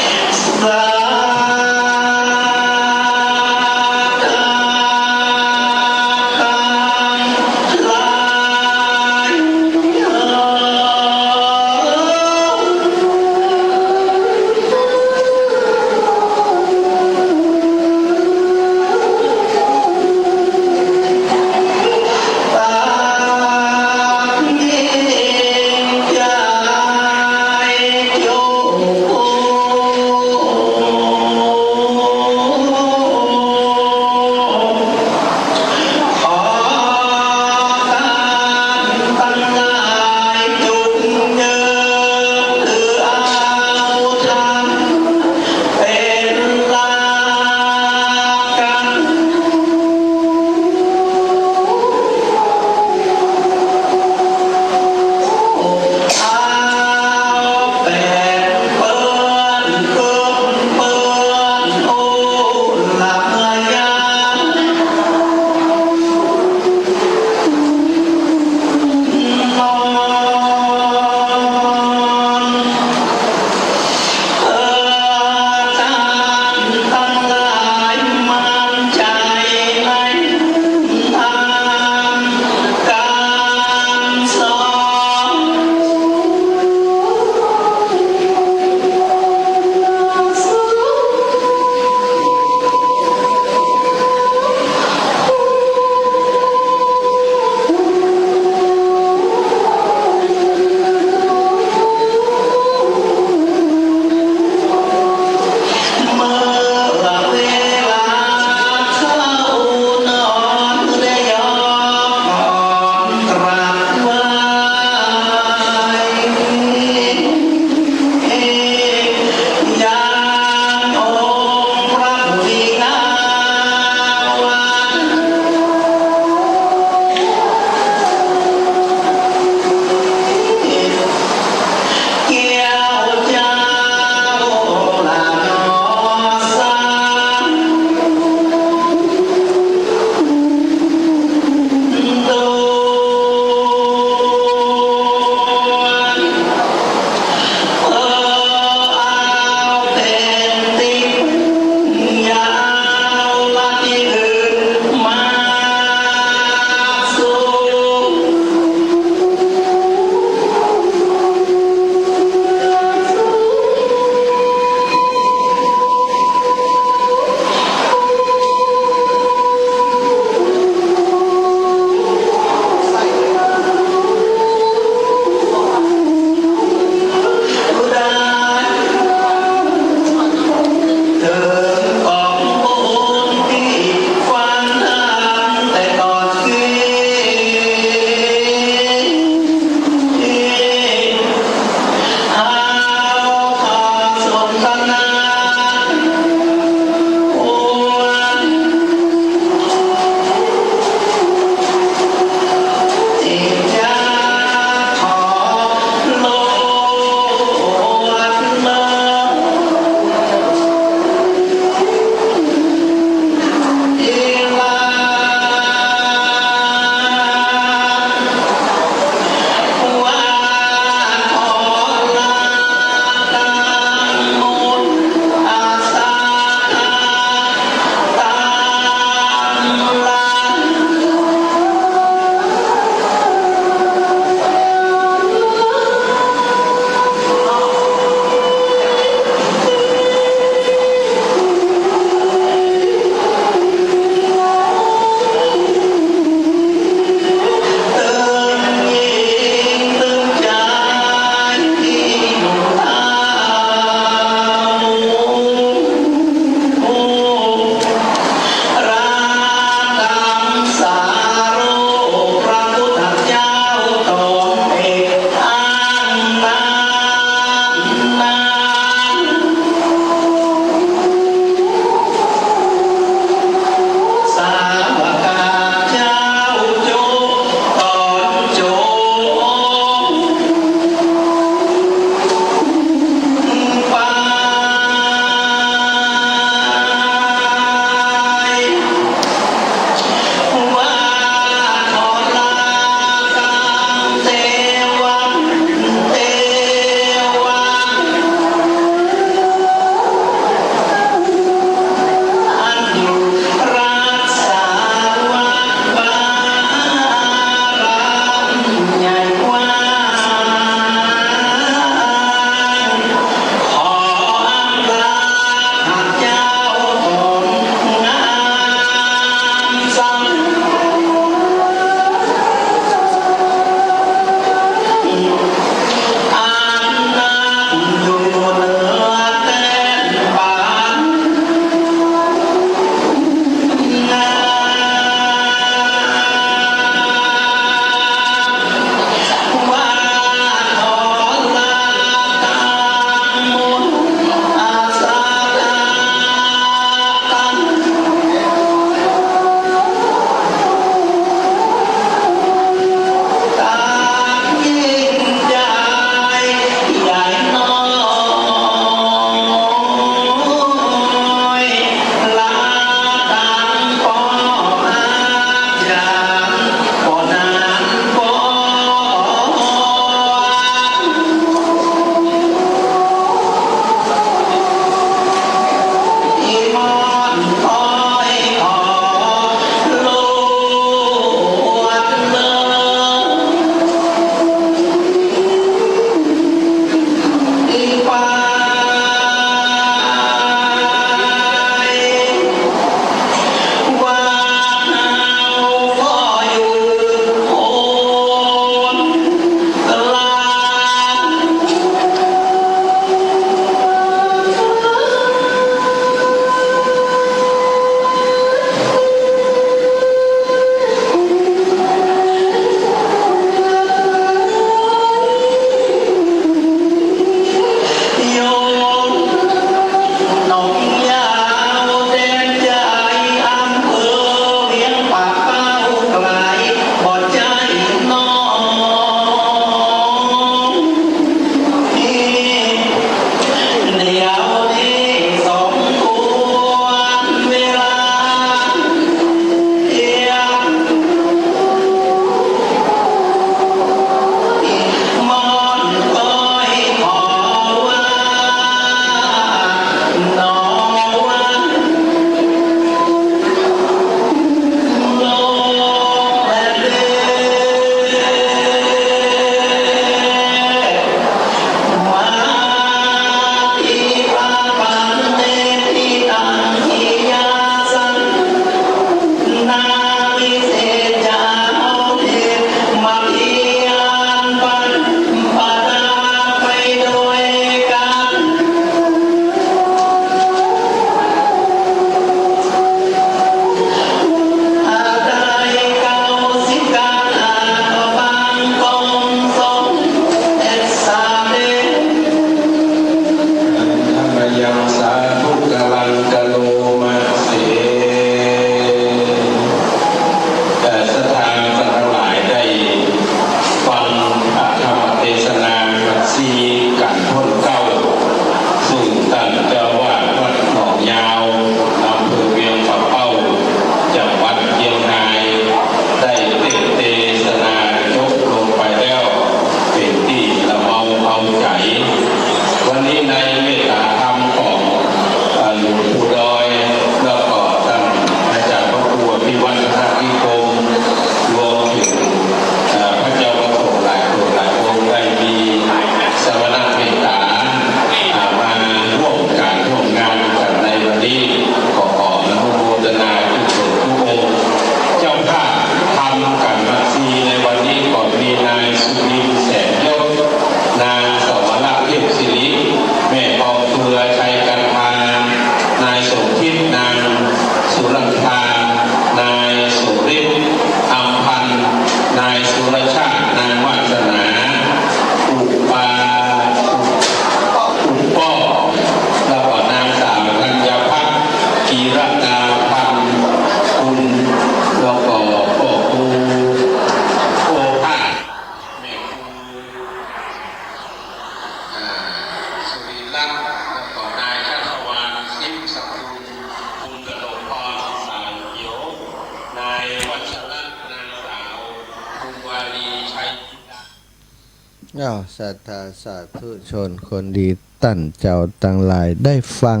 ศรัทธาสาธุชนคนดีตั้นเจ้าต่างหลายได้ฟัง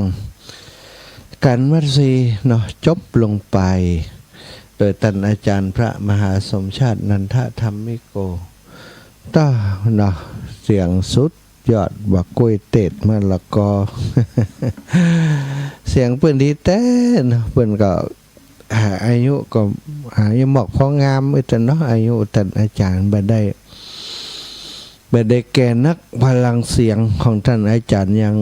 กันมัสีเนาะจบลงไปโดยท่านอาจารย์พระมหาสมชาตินันทธรรมิโกต้าเนาะเสียงสุดยอดบักกล้วยเตดมะละกอ เสียงเปิ้นดีแต่เนาะเปิ้นก็อายุก็ยังหมอกพองามแต่เนาะอายุท่านอาจารย์บ่ได้แก่นักพลังเสียงของท่านอาจารย์ยัง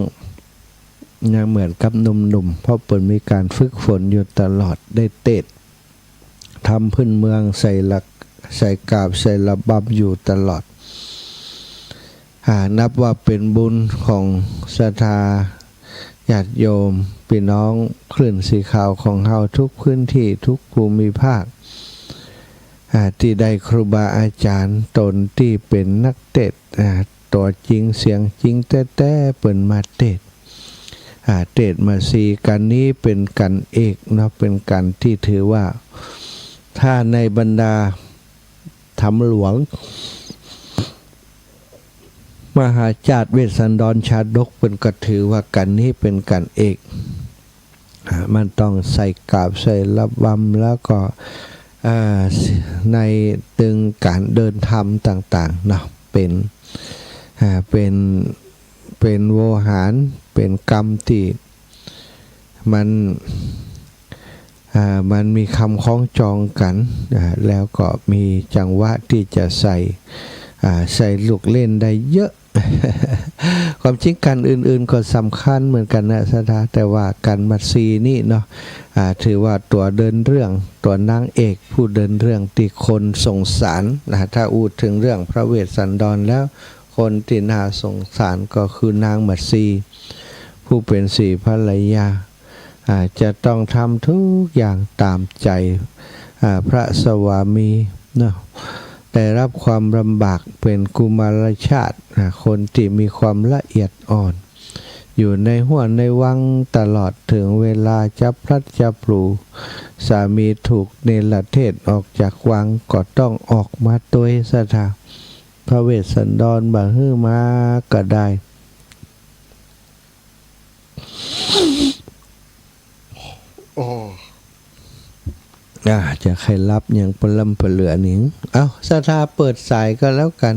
เหมือนกับหนุ่มๆเพราะเปิ้นมีการฝึกฝนอยู่ตลอดได้เตดทำพื้นเมืองใส่หลักใส่กาบใส่ระบำอยู่ตลอดนับว่าเป็นบุญของศรัทธาญาติโยมพี่น้องคลื่นสีขาวของเฮาทุกพื้นที่ทุกภูมิภาคที่ได้ครูบาอาจารย์ตนที่เป็นนักเตดตัวจริงเสียงจริงแท้ๆเปิ่นมาเตดเตดมาสีกันนี้เป็นกันเอกเนาะเป็นกันที่ถือว่าถ้าในบรรดาธรรมหลวงมหาจาตุเวสสันดรชาดกเป็นก็ถือว่ากันนี้เป็นกันเอกมันต้องใส่กาบใส่ระบำแล้วก็ในตึงการเดินธรรมต่างๆเนาะเป็นโวหารเป็นกรรมที่มันมีคำคล้องจองกันแล้วก็มีจังหวะที่จะใส่ลูกเล่นได้เยอะ ความจริงกันอื่นๆก็สำคัญเหมือนกันนะสถาแต่ว่ากันมัดซีนี่เนาะถือว่าตัวเดินเรื่องตัวนางเอกผู้เดินเรื่องที่คนสงสารถ้าอูดถึงเรื่องพระเวสสันดรแล้วคนที่น่าสงสารก็คือนางมัดซีผู้เป็นสีภรรยาจะต้องทำทุกอย่างตามใจพระสวามีเนาะได้รับความลำบากเป็นกุมารชาติคนที่มีความละเอียดอ่อนอยู่ในหัวในวังตลอดถึงเวลาจะพลัดจะปลูสามีถูกเนรเทศออกจากวังก็ต้องออกมาตัวสถาพระเวสสันดรบังฮื้อมาก็ได้จะใครรับอย่างปลำปเหลือหนิงศรัทธาเปิดสายก็แล้วกัน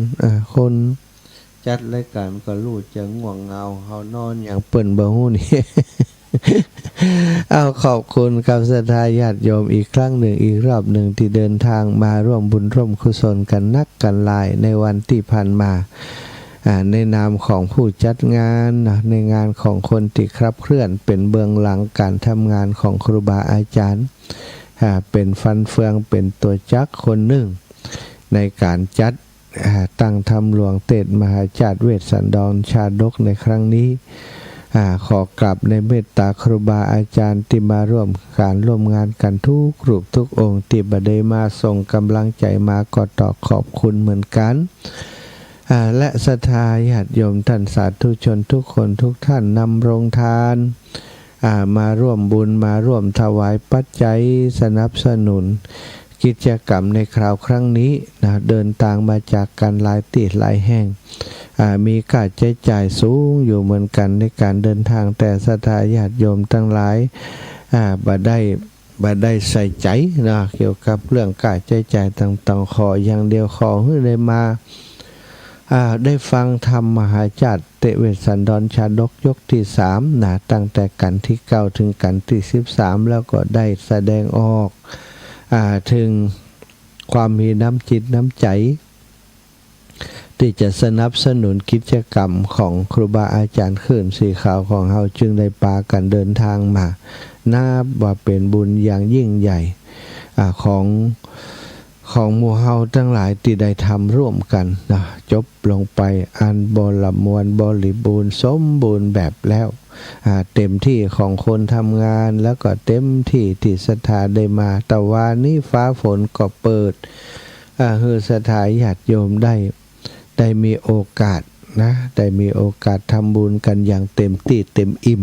คนจัดรายการก็รู้จะง่วงเงาเฮานอนอย่างเปิ่นบ่ฮู้นี่ ขอบคุณกับศรัทธาญาติโยมอีกครั้งหนึ่งอีกรอบหนึ่งที่เดินทางมาร่วมบุญร่วมกุศลกันนักกันหลายในวันที่ผ่านมาในนามของผู้จัดงานในงานของคนที่ขับเคลื่อนเป็นเบื้องหลังการทำงานของครูบาอาจารย์เป็นฟันเฟืองเป็นตัวจักคนหนึ่งในการจัดตั้งธรรมหลวงเตดมหาจาตุเวสสันดรชาดกในครั้งนี้ขอกลับในเมตตาครูบาอาจารย์ที่มาร่วมงานกันทุกรูปทุกองค์ที่ได้มาส่งกำลังใจมาก็ต่อขอบคุณเหมือนกันและศรัทธาญาติโยมท่านสาธุชนทุกคนทุกท่านนำโรงทานมาร่วมบุญมาร่วมถวายปัจจัยสนับสนุนกิจกรรมในคราวครั้งนี้เดินทางมาจากกันหลายที่หลายแห่งมีค่าใช้จ่ายสูงอยู่เหมือนกันในการเดินทางแต่ศรัทธาญาติโยมทั้งหลายบ่ได้ใส่ใจเกี่ยวกับเรื่องค่าใช้จ่ายต่างๆขออย่างเดียวขอให้ได้มาได้ฟังธรรมมหาจาตุเวสสันดรชาดกยกที่3ตั้งแต่กันที่9ถึงกันที่13แล้วก็ได้แสดงออกถึงความมีน้ำจิตน้ำใจที่จะสนับสนุนกิจกรรมของครูบาอาจารย์คลื่นสีขาวของเฮาจึงได้พากันเดินทางมานับว่าเป็นบุญอย่างยิ่งใหญ่ของหมู่เฮาทั้งหลายที่ได้ทำร่วมกันจบลงไปอันบริมวลบริบูรณ์สมบูรณ์แบบแล้วเต็มที่ของคนทำงานแล้วก็เต็มที่ที่ศรัทธาได้มาแต่ว่านี้ฟ้าฝนก็เปิดให้ศรัทธาญาติโยมได้มีโอกาสได้มีโอกาสทำบุญกันอย่างเต็มที่เต็มอิ่ม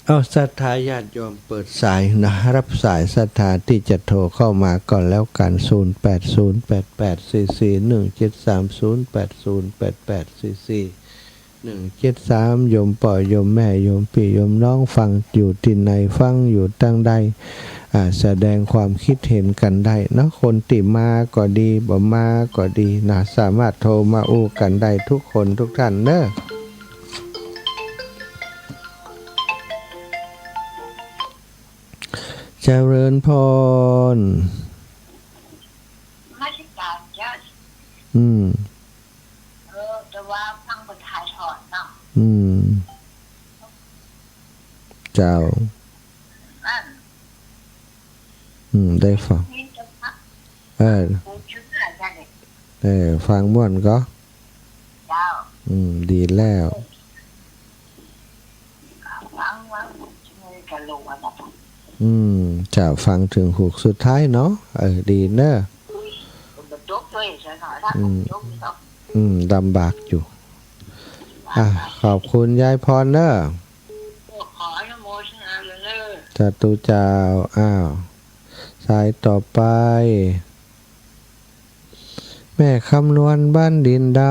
เอาศรัทธาญาติโยมเปิดสายนะรับสายศรัทธาที่จะโทรเข้ามาก่อนแล้วกัน0808844173 โยมป่อโยมแม่โยมพี่โยมน้องฟังอยู่ที่ไหนฟังอยู่ตั้งใดแสดงความคิดเห็นกันได้นะคนติมาก็ดีบ่มาก็ดีนะสามารถโทรมาอู้กันได้ทุกคนทุกท่านเนอะเจริญพรไม่ใช่การยัดแต่ว่าฟังบนถ่ายถอดเนาะเจ้าได้ฟังฟังม่วนก็ดีแล้วฟังว่าจะลงมาแบบจะฟังถึงหูสุดท้ายเนาะดีเนอะลำบากอยู่ขอบคุณยายพรเนอะขออนุโมทนาเลยเนอะจตุเจ้าสายต่อไปแม่คำนวณบ้านดินด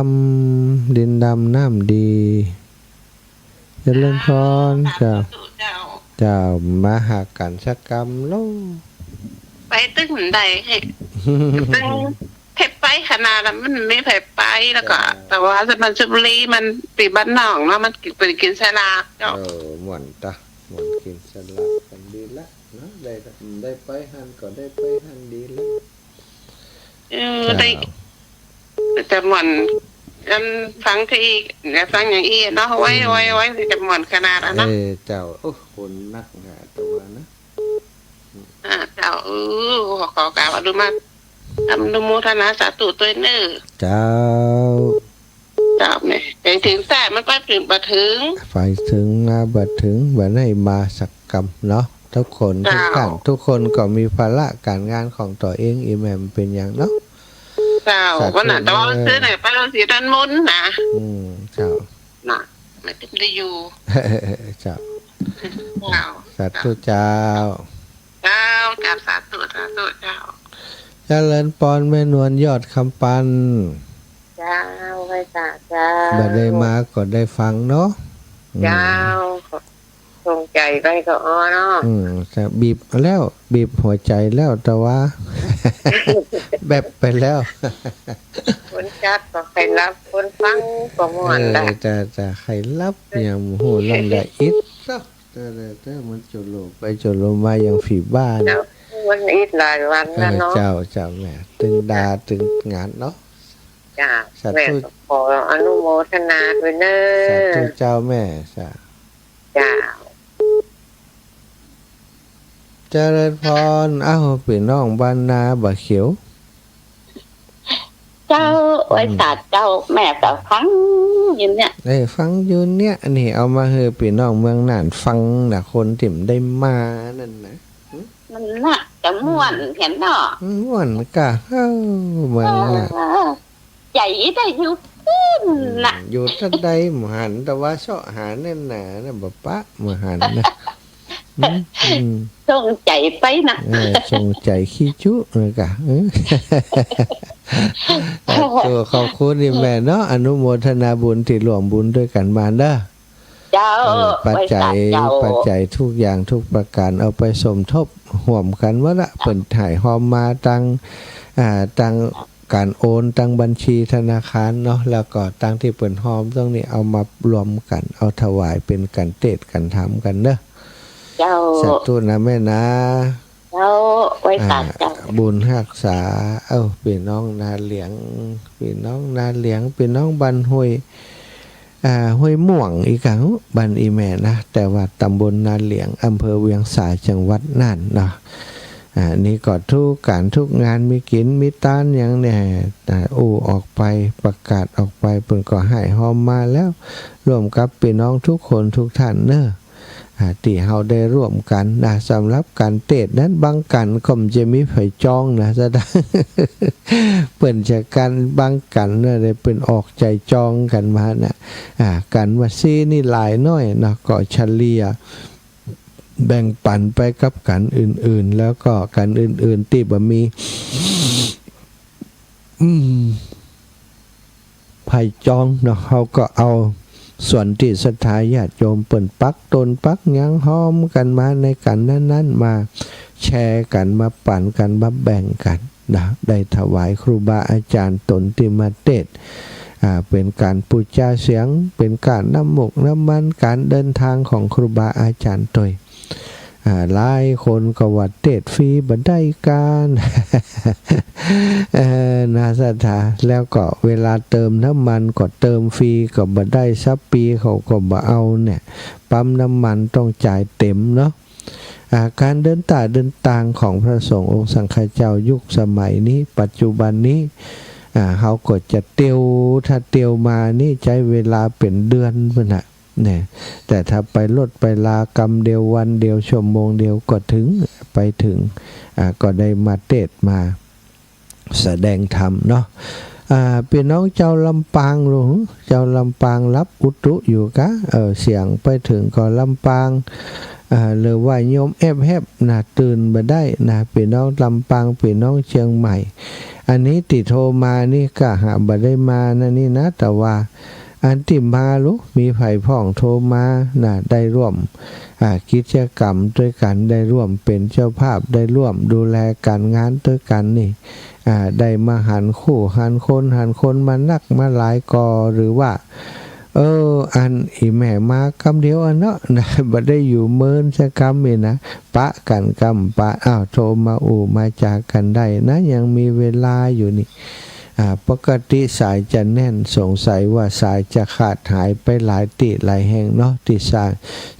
ำน้ำดีเจริญพรเจ้ามหากันชกรรมโลไปตึ้งใดให้ตึ้งเพชรไปขนาดมันไม่เพชรไปแล้วก็แต่ว่ามันชุบลีมันปีบ้านนอกเนาะมันไปกินสลากหมวนกินสลากกันดีละเนาะได้ไปหันก็ได้ไปหันดีแล้วได้แต่หมวนกันฟังที่ฟังอย่างอีเนาะไว้จะหมวนขนาดนะเจ้าคนนักหาตัวนะเจ้าขอกล่าวอนุโมทนาสาธุตัวเนอเจ้าเนี่ยไปถึงแต่มันก็ถึงบัดถึงไปถึงมาบัดถึงบัดให้มาสักกรรมเนาะทุกคนทุกคนก็มีภาระการงานของตัวเองอีแมมเป็นอย่างเนาะเจ้าวันนั้นแต่ว่าซื้อไหนไปเราสีด้านมุนนะเจ้าน่ะไม่เป็นได้อยู่เจ้าสาธุเจ้ากับสาธุเจ้าเจริญปอนแม่นวลยอดคำปันเจ้าไว้จ้าเจ้าบัดได้มาก็ได้ฟังเนาะเจ้าทรงใจไปก็เนาะจะบีบหัวใจแล้วแต่ว่าแบบไปแล้วคนจัดก็ใครรับคนฟังก็ม่วนได้จะใครรับอย่างโหลำละอิดแต่มันจดโลไปจดโลมาอย่างฝีบ้านวันอิดหลายวันแล้วเนาะเจ้าแม่ตึงดาตึงงานเนาะจ้าแม่ขออนุโมทนาด้วยเนอะสาธุเจ้าแม่จ้าเจริญพรพี่น้องบ้านนาบ่เขียวเจ้าไว้ตัดเจ้าแม่ก็ฟังอยู่เนี่ยฟังอยู่เนี่ยนี่เอามาให้พี่น้องเมืองน่านฟังนะคนที่ได้มานั่นนะมันน่ะจะม่วนเห็นเนาะม่วนกะเมืองน่ะใจได้อยู่พุ่นน่ะอยู่ทันใดหมู่หันแต่ว่าเสาะหาแน่นหนาน่ะบ่ปะหมู่หันนะส่งใจไปนะส่งใจขี้จุเลยกะขอบคุณนี่แม่เนาะอนุโมทนาบุญที่ร่วมบุญด้วยกันมาเด้อเจ้าปัจจัยทุกอย่างทุกประการเอาไปสมทบห่วมกันว่าละเปิ่นถ่ายหอมมาตั้งการโอนตั้งบัญชีธนาคารเนาะแล้วก็ตั้งที่เปิ่นหอมตรงนี้เอามารวมกันเอาถวายเป็นกันเทศกันทำกันเด้อเจ้าสาธุนะแม่นะเจ้าไว้ตัดเจ้าบุญรักษาพี่น้องนาเหลียงพี่น้องบันห้วยม่วงอีกครั้งบันอีแม่นะแต่ว่าตำบลนาเหลียงอำเภอเวียงสาจังหวัดน่านเนาะนี่ก็ทุกงานมีกินมีต้านอย่างเนี่ยออกไปประกาศออกไปเพิ่นก็ให้หอมมาแล้วร่วมกับพี่น้องทุกคนทุกท่านเนอะที่เฮาได้ร่วมกันนะสำหรับการเทศนั้นบางกันก็จะมีไผจองนะซะได้เปิ้นจะกันบางกันเนี่ยได้เป็นออกใจจองกันมานะกันว่าซีนี่หลายน้อยนะก็เฉลี่ย แบ่งปันไปกับกันอื่นๆแล้วก็กันอื่นๆที่บ่มีภัยจองเนาะเขาก็เอาส่วนที่ศรัทธาญาติโยมเปิ่นปักตนปักยังห้อมกันมาในกันนั้นๆมาแชร์กันมาปั่นกันมาแบ่งกันนะได้ถวายครูบาอาจารย์ตนที่มาเทศน์เป็นการปูชาเสียงเป็นการน้ำหมกน้ำมันการเดินทางของครูบาอาจารย์ตยหลายคนก็ว่าเทศฟรีบ่ได้การน่าศรัทธาแล้วก็เวลาเติมน้ำมันก็เติมฟรีก็บ่ได้สักปีเขาก็บ่เอาเนี่ยปั๊มน้ำมันต้องจ่ายเต็มเนาะการเดินทางของพระสงฆ์องค์สังฆเจ้ายุคสมัยนี้ปัจจุบันนี้เขาก็จะเตียวถ้าเตียวมานี่ใช้เวลาเป็นเดือนพุ่นน่ะเนี่ยแต่ถ้าไปรถไปลากรรมเดียววันเดียวชั่วโมงเดียวก็ถึงไปถึงก็ได้มาเทศน์มาแสดงธรรมเนาะพี่น้องเจ้าลำปางหลวงเจ้าลำปางรับอุตุอยู่กะเสียงไปถึงก็ลำปางหรือว่าโยมแอบนะตื่นมาได้นะพี่น้องลำปางพี่น้องเชียงใหม่อันนี้ติโทรมานี่ก็หาบ่ได้มานะนี่นะแต่ว่าอันที่มาลูกมีไผ่พ่องโทรมานะได้ร่วมกิจกรรมด้วยกันได้ร่วมเป็นเจ้าภาพได้ร่วมดูแลการงานด้วยกันนี่ได้มาหันคู่หันคนมานักมาหลายกอหรือว่าอันอีแม่มากำเดียวอันเนาะนะบ่ได้อยู่เมินสักคำนี่นะปะกันกำปะโทรมามาจากกันได้นะยังมีเวลาอยู่นี่ปกติสายจะแน่นสงสัยว่าสายจะขาดหายไปหลายติหลายแห่งเนาะที่สาย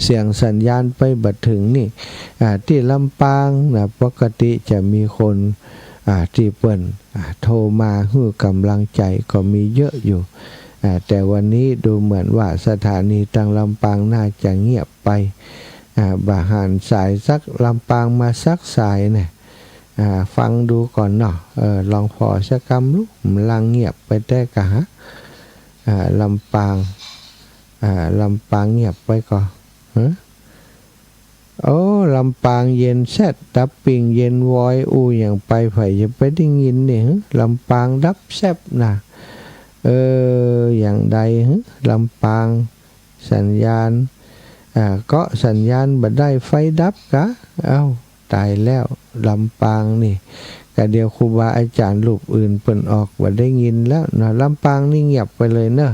เสียงสัญญาณไปบัดถึงนี่ที่ลำปางนะปกติจะมีคนที่เปิ้นโทรมาให้กำลังใจก็มีเยอะอยู่แต่วันนี้ดูเหมือนว่าสถานีตังลำปางน่าจะเงียบไปบาหันสายสักลำปางมาสักสายเนี่ยฟังดูก่อนเนาะลองพอสักคำลูกมันลังเงียบไปได้กะฮะลำปางเงียบไปก่อนลำปางเย็นแซดดับปิงเย็นวอยอย่างไปไผจะไปได้ยินเนี่ยลำปางดับแซบนะอย่างใดลำปางสัญญาณก็สัญญาณบ่ได้ไฟดับกะตายแล้วลำปางนี่ก็เดียวครูบาอาจารย์รูปอื่นเปิ่นออกบ่ได้ยินแล้วนะลำปางนี่เงียบไปเลยเนอะ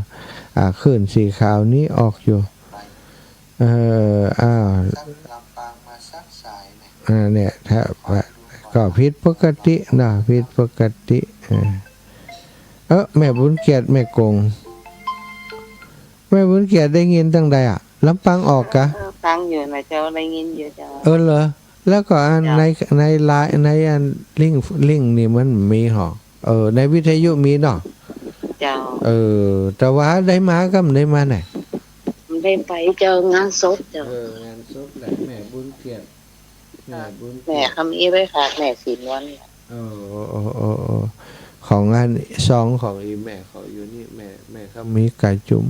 คลื่นสีขาวนี้ออกอยู่ลำปางมาสักสายเนี่ยถ้าก็ผิดปกตินะผิดปกติแม่บุญเกียรติแม่กงแม่บุญเกียรติได้ยินตั้งใดลำปางออกกะฟังอยู่นะเจ้าได้ยินอยู่เจ้าเหรอแล้วก็ในไลน์ในอันลิงก์นี่มันมีหรอในวิทยุมีเนาะเจ้าแต่ว่าได้มาก็ไม่ได้มาไหนได้ไปเจองานศพเจ้างานศพแหละแม่บุญเกียรติแม่เขามีไว้ฝากแม่ศีลวันของงานซองของอีแม่เขาอยู่นี่แม่เขามีไก่จุ๋ม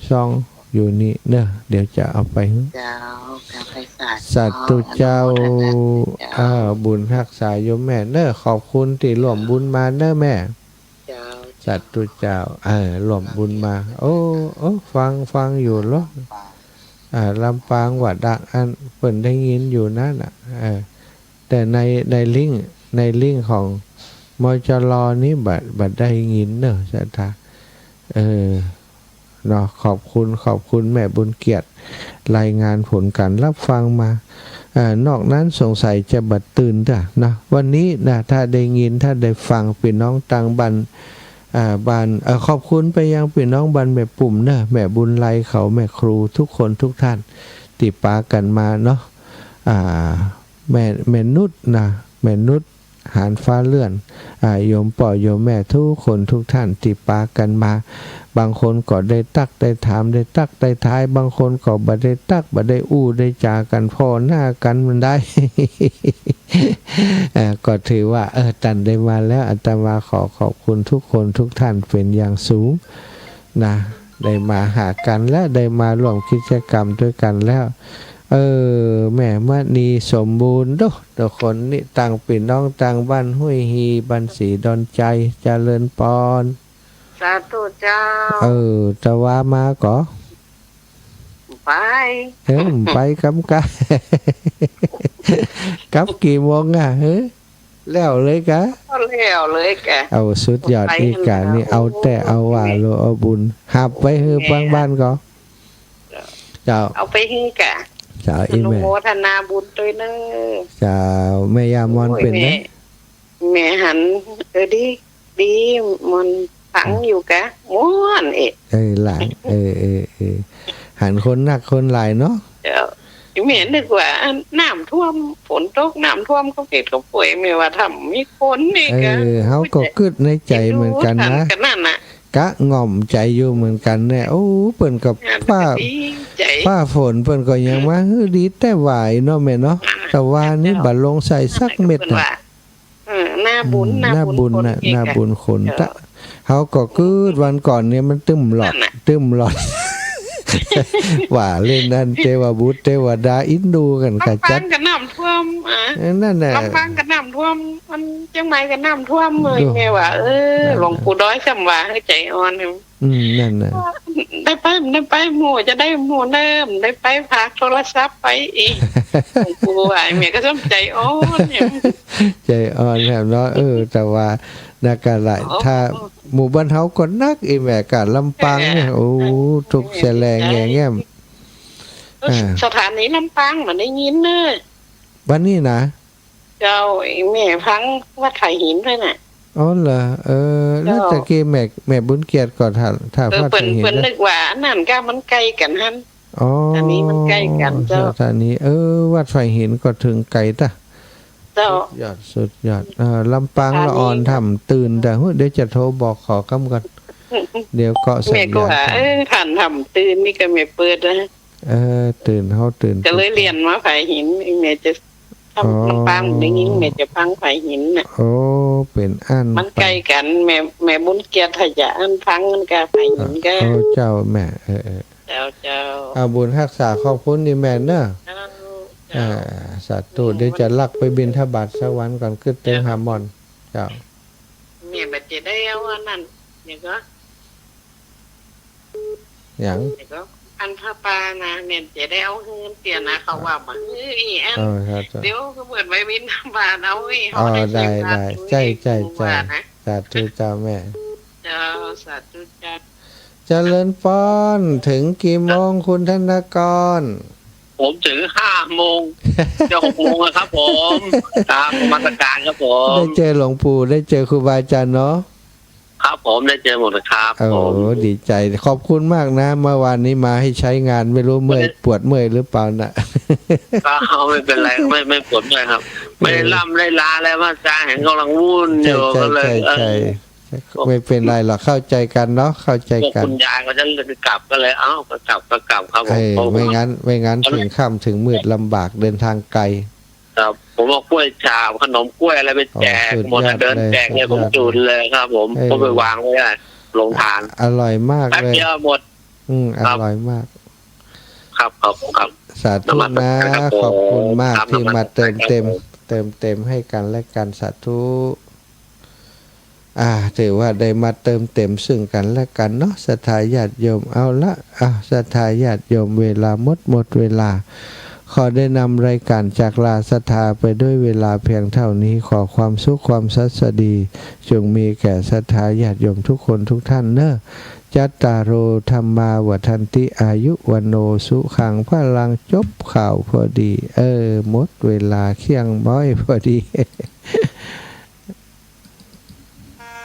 ซองอยู่นี่เนอะเดี๋ยวจะเอาไปเจ้าไปสัตว์ตุเจ้าบุญรักษาโยมแม่เนอะขอบคุณที่ร่วมบุญมาเนอะแม่สัตว์ตุเจ้าร่วมบุญมาฟังอยู่หรอลำปางวัดดักอันเปิ่นได้ยินอยู่นั่นแต่ในลิงก์ของมจรนี้บัดได้ยินเนอะสัทธาเนาะขอบคุณแม่บุญเกียรติรายงานผลการรับฟังมานอกนั้นสงสัยจะบัดตื่นจ้ะนะวันนี้นะถ้าได้ยินถ้าได้ฟังพี่น้องต่างบ้านขอบคุณไปยังพี่น้องบ้านแม่ปุ่มเนอะแม่บุญไลเขาแม่ครูทุกคนทุกท่านติปากันมาเนาะแม่นุชนะแม่นุชหานฟ้าเลื่อนโยมป่อโยมแม่ทุกคนทุกท่านติปากันมาบางคนก็ได้ตักได้ถามได้ตักได้ท้ายบางคนก็บ่ได้ตักบ่ได้ได้จากันพ่อหน้ากันมันได้ ก็ถือว่าตันได้มาแล้วอาตมาขอบคุณทุกคนทุกท่านเป็นอย่างสูงนะได้มาหากันและได้มาร่วมกิจกรรมด้วยกันแล้ว แม่มณีสมบูรณ์ทุกคนนี่ต่างพี่น้องต่างบ้านห้วยฮีบ้านสีดอนใจเจริญปอน สาธุเจ้า จะว่ามาก่อ ไป ไปกำกับ กับกี่โมงอ่ะแล้วเลยกะ ก็แล้วเลยแก เอาสุดยอดอีกานี่เอาแต่เอาว่าโลเอาบุญหับไว้ฮือบางบ้านก็เจ้า เอาไปให้แก เจ้า อ อี นุ แม่ โมทนาบุญด้วยเนอะ เจ้าแม่ยามอนเป็นไหม แม่หันดีมันฝังอยู่กะม้วนเอ็ด หลานหันคนนักคนหลายเนาะ เจ้าแม่นึกว่าน้ำท่วมฝนตกน้ำท่วมเขาเก็บเขาป่วยไม่ว่าทำมีคนนี่กะ เฮาก็กึดในใจเหมือนกันนะ กันนั่นน่ะ กะง่อมใจอยู่เหมือนกันเนี่ยโอ้เปิ้นกับป้าฝนเปิ้นก็ยังว่าดีแต่หวายเนาะแม่เนาะแต่ว่านี่บัดลงใส่สักเม็ดน่ะ หน้าบุญ หน้าบุญน่ะหน้าบุญคนตะเฮาก็กึดวันก่อนเนี่ยมันตึ้มหลอด ว่าเล่นนั่นเทวบุตรเทวดาอินดูกันกะ ลำ จั ปา ด งกับน้ำท่วมนั่นน่ะ ลำปางกับน้ำท่วมมันจังไหมกับน้ำท่วมเลยแม่ว่าหลวงปู่ด้อยจำว่าให้ใจอ่อน นั่นน่ะ ได้ไปหมู่จะได้หมู่เริ่มได้ไปพากโทรศัพท์ไปอีกหลวงปู่ว่าแม่ก็สนใจอ่อนเนี่ย ใจอ่อนแม่เนาะแต่ว่านักกะหลายถ้าหมู่บ้านเฮาก็นักอีแม่กะลำปางเนี่ยโอ้ทุกแสลงแง่แง่ม สถานีลำปางมันได้ยินเนอะ วันนี้นะ เจ้าแม่พังวัดไข่หินเลยน่ะ อ๋อเหรอแล้วตะกี้แม่บุญเกียรติก่อนถ้าพอด เปิ้น เห็น เปิ้นนึกว่านั่นก็มันใกล้กันหั่น อ๋อ อันนี้มันใกล้กันเจ้า สถานีวัดไฟหินก็ถึงไกลตะ เจ้า สุดยอดลำปางละอ่อนทำตื่นแต่เดี๋ยวจะโทรบอกขอกำกันเดี๋ยวเกาะสัญ แม่ก็ ญา ว่าท่านทำตื่นนี่ก็แม่เปิดนะ ตื่นเฮาตื่น ก็เลยเรียนมาไผหินแม่จะทำลำปางได้ยินแม่จะพังไผหินน่ะ โอ้เป็นอัน มันใกล้กันแม่บุญเกียรติทยาอันพังมันก็ไผหินก็ โอ้เจ้าแม่เจ้า เอาบุญรักษาขอบคุณนี่แม่เนอะสาธุเดี๋ยวจะลักไปบิณฑบาตสวรรค์ก่อนขึ้นเตงหามอนเจ้า แม่บัดจะได้เอาอันนั้นเนี่ยก็ หยัง เนี่ยก็อันพระปานะแม่จะได้เอาเงินเตียนะเขาว่ามาอัน ครับ เดี๋ยวก็เหมือนไว้วินบาทเอาเขา ได้ ใจสาธุเจ้าแม่ เจ้าสาธุจ้า เจริญป้อนถึงกี่โมงคุณธนกร ผมถึง5 โมงจะ6 โมงครับผมตามนมัสการครับผม ได้เจอหลวงปู่ได้เจอครูบาอาจารย์เนาะ ครับผมได้เจอหมดครับ โอ้ ผม ดีใจขอบคุณมากนะเมื่อวานนี้มาให้ใช้งานไม่รู้ปวดเมื่อยหรือเปล่านะ ก็ไม่เป็นไรไม่ปวดเลยครับ ไม่ได้ล่ำได้ลาแล้วอาจารย์เห็นกำลังวุ่นอยู่ก็เลย ใช่ไม่เป็นไรหรอกเข้าใจกันเนาะเข้าใจกัน คุณยายก็จะกลับก็เลยก็กลับครับผม ไม่งั้นถึงค่ำถึงมืดลำบากเดินทางไกล ครับผมเอากล้วยฉาบขนมกล้วยอะไรไปแจกหมดเดินแจกเลยผมจุดเลยครับผมก็ไปวางไว้ลงทาน อร่อยมาก แป๊บ เลย เดียวหมด อร่อยมาก ครับ สาธุนะขอบคุณมากที่มาเติมเต็มให้กันและกันสาธุถือว่าได้มาเติมเต็มซึ่งกันและกันเนาะศรัทธาญาติโยมเอาละศรัทธาญาติโยมเวลาหมดเวลาขอได้นำรายการจากลาศรัทธาไปด้วยเวลาเพียงเท่านี้ขอความสุขความสัสดีจงมีแก่ศรัทธาญาติโยมทุกคนทุกท่านเนอะจัตตารโอธรรมาวทันติอายุวันโนสุขังพลังจบข่าวพอดีหมดเวลาเคียงบ้อยพอดี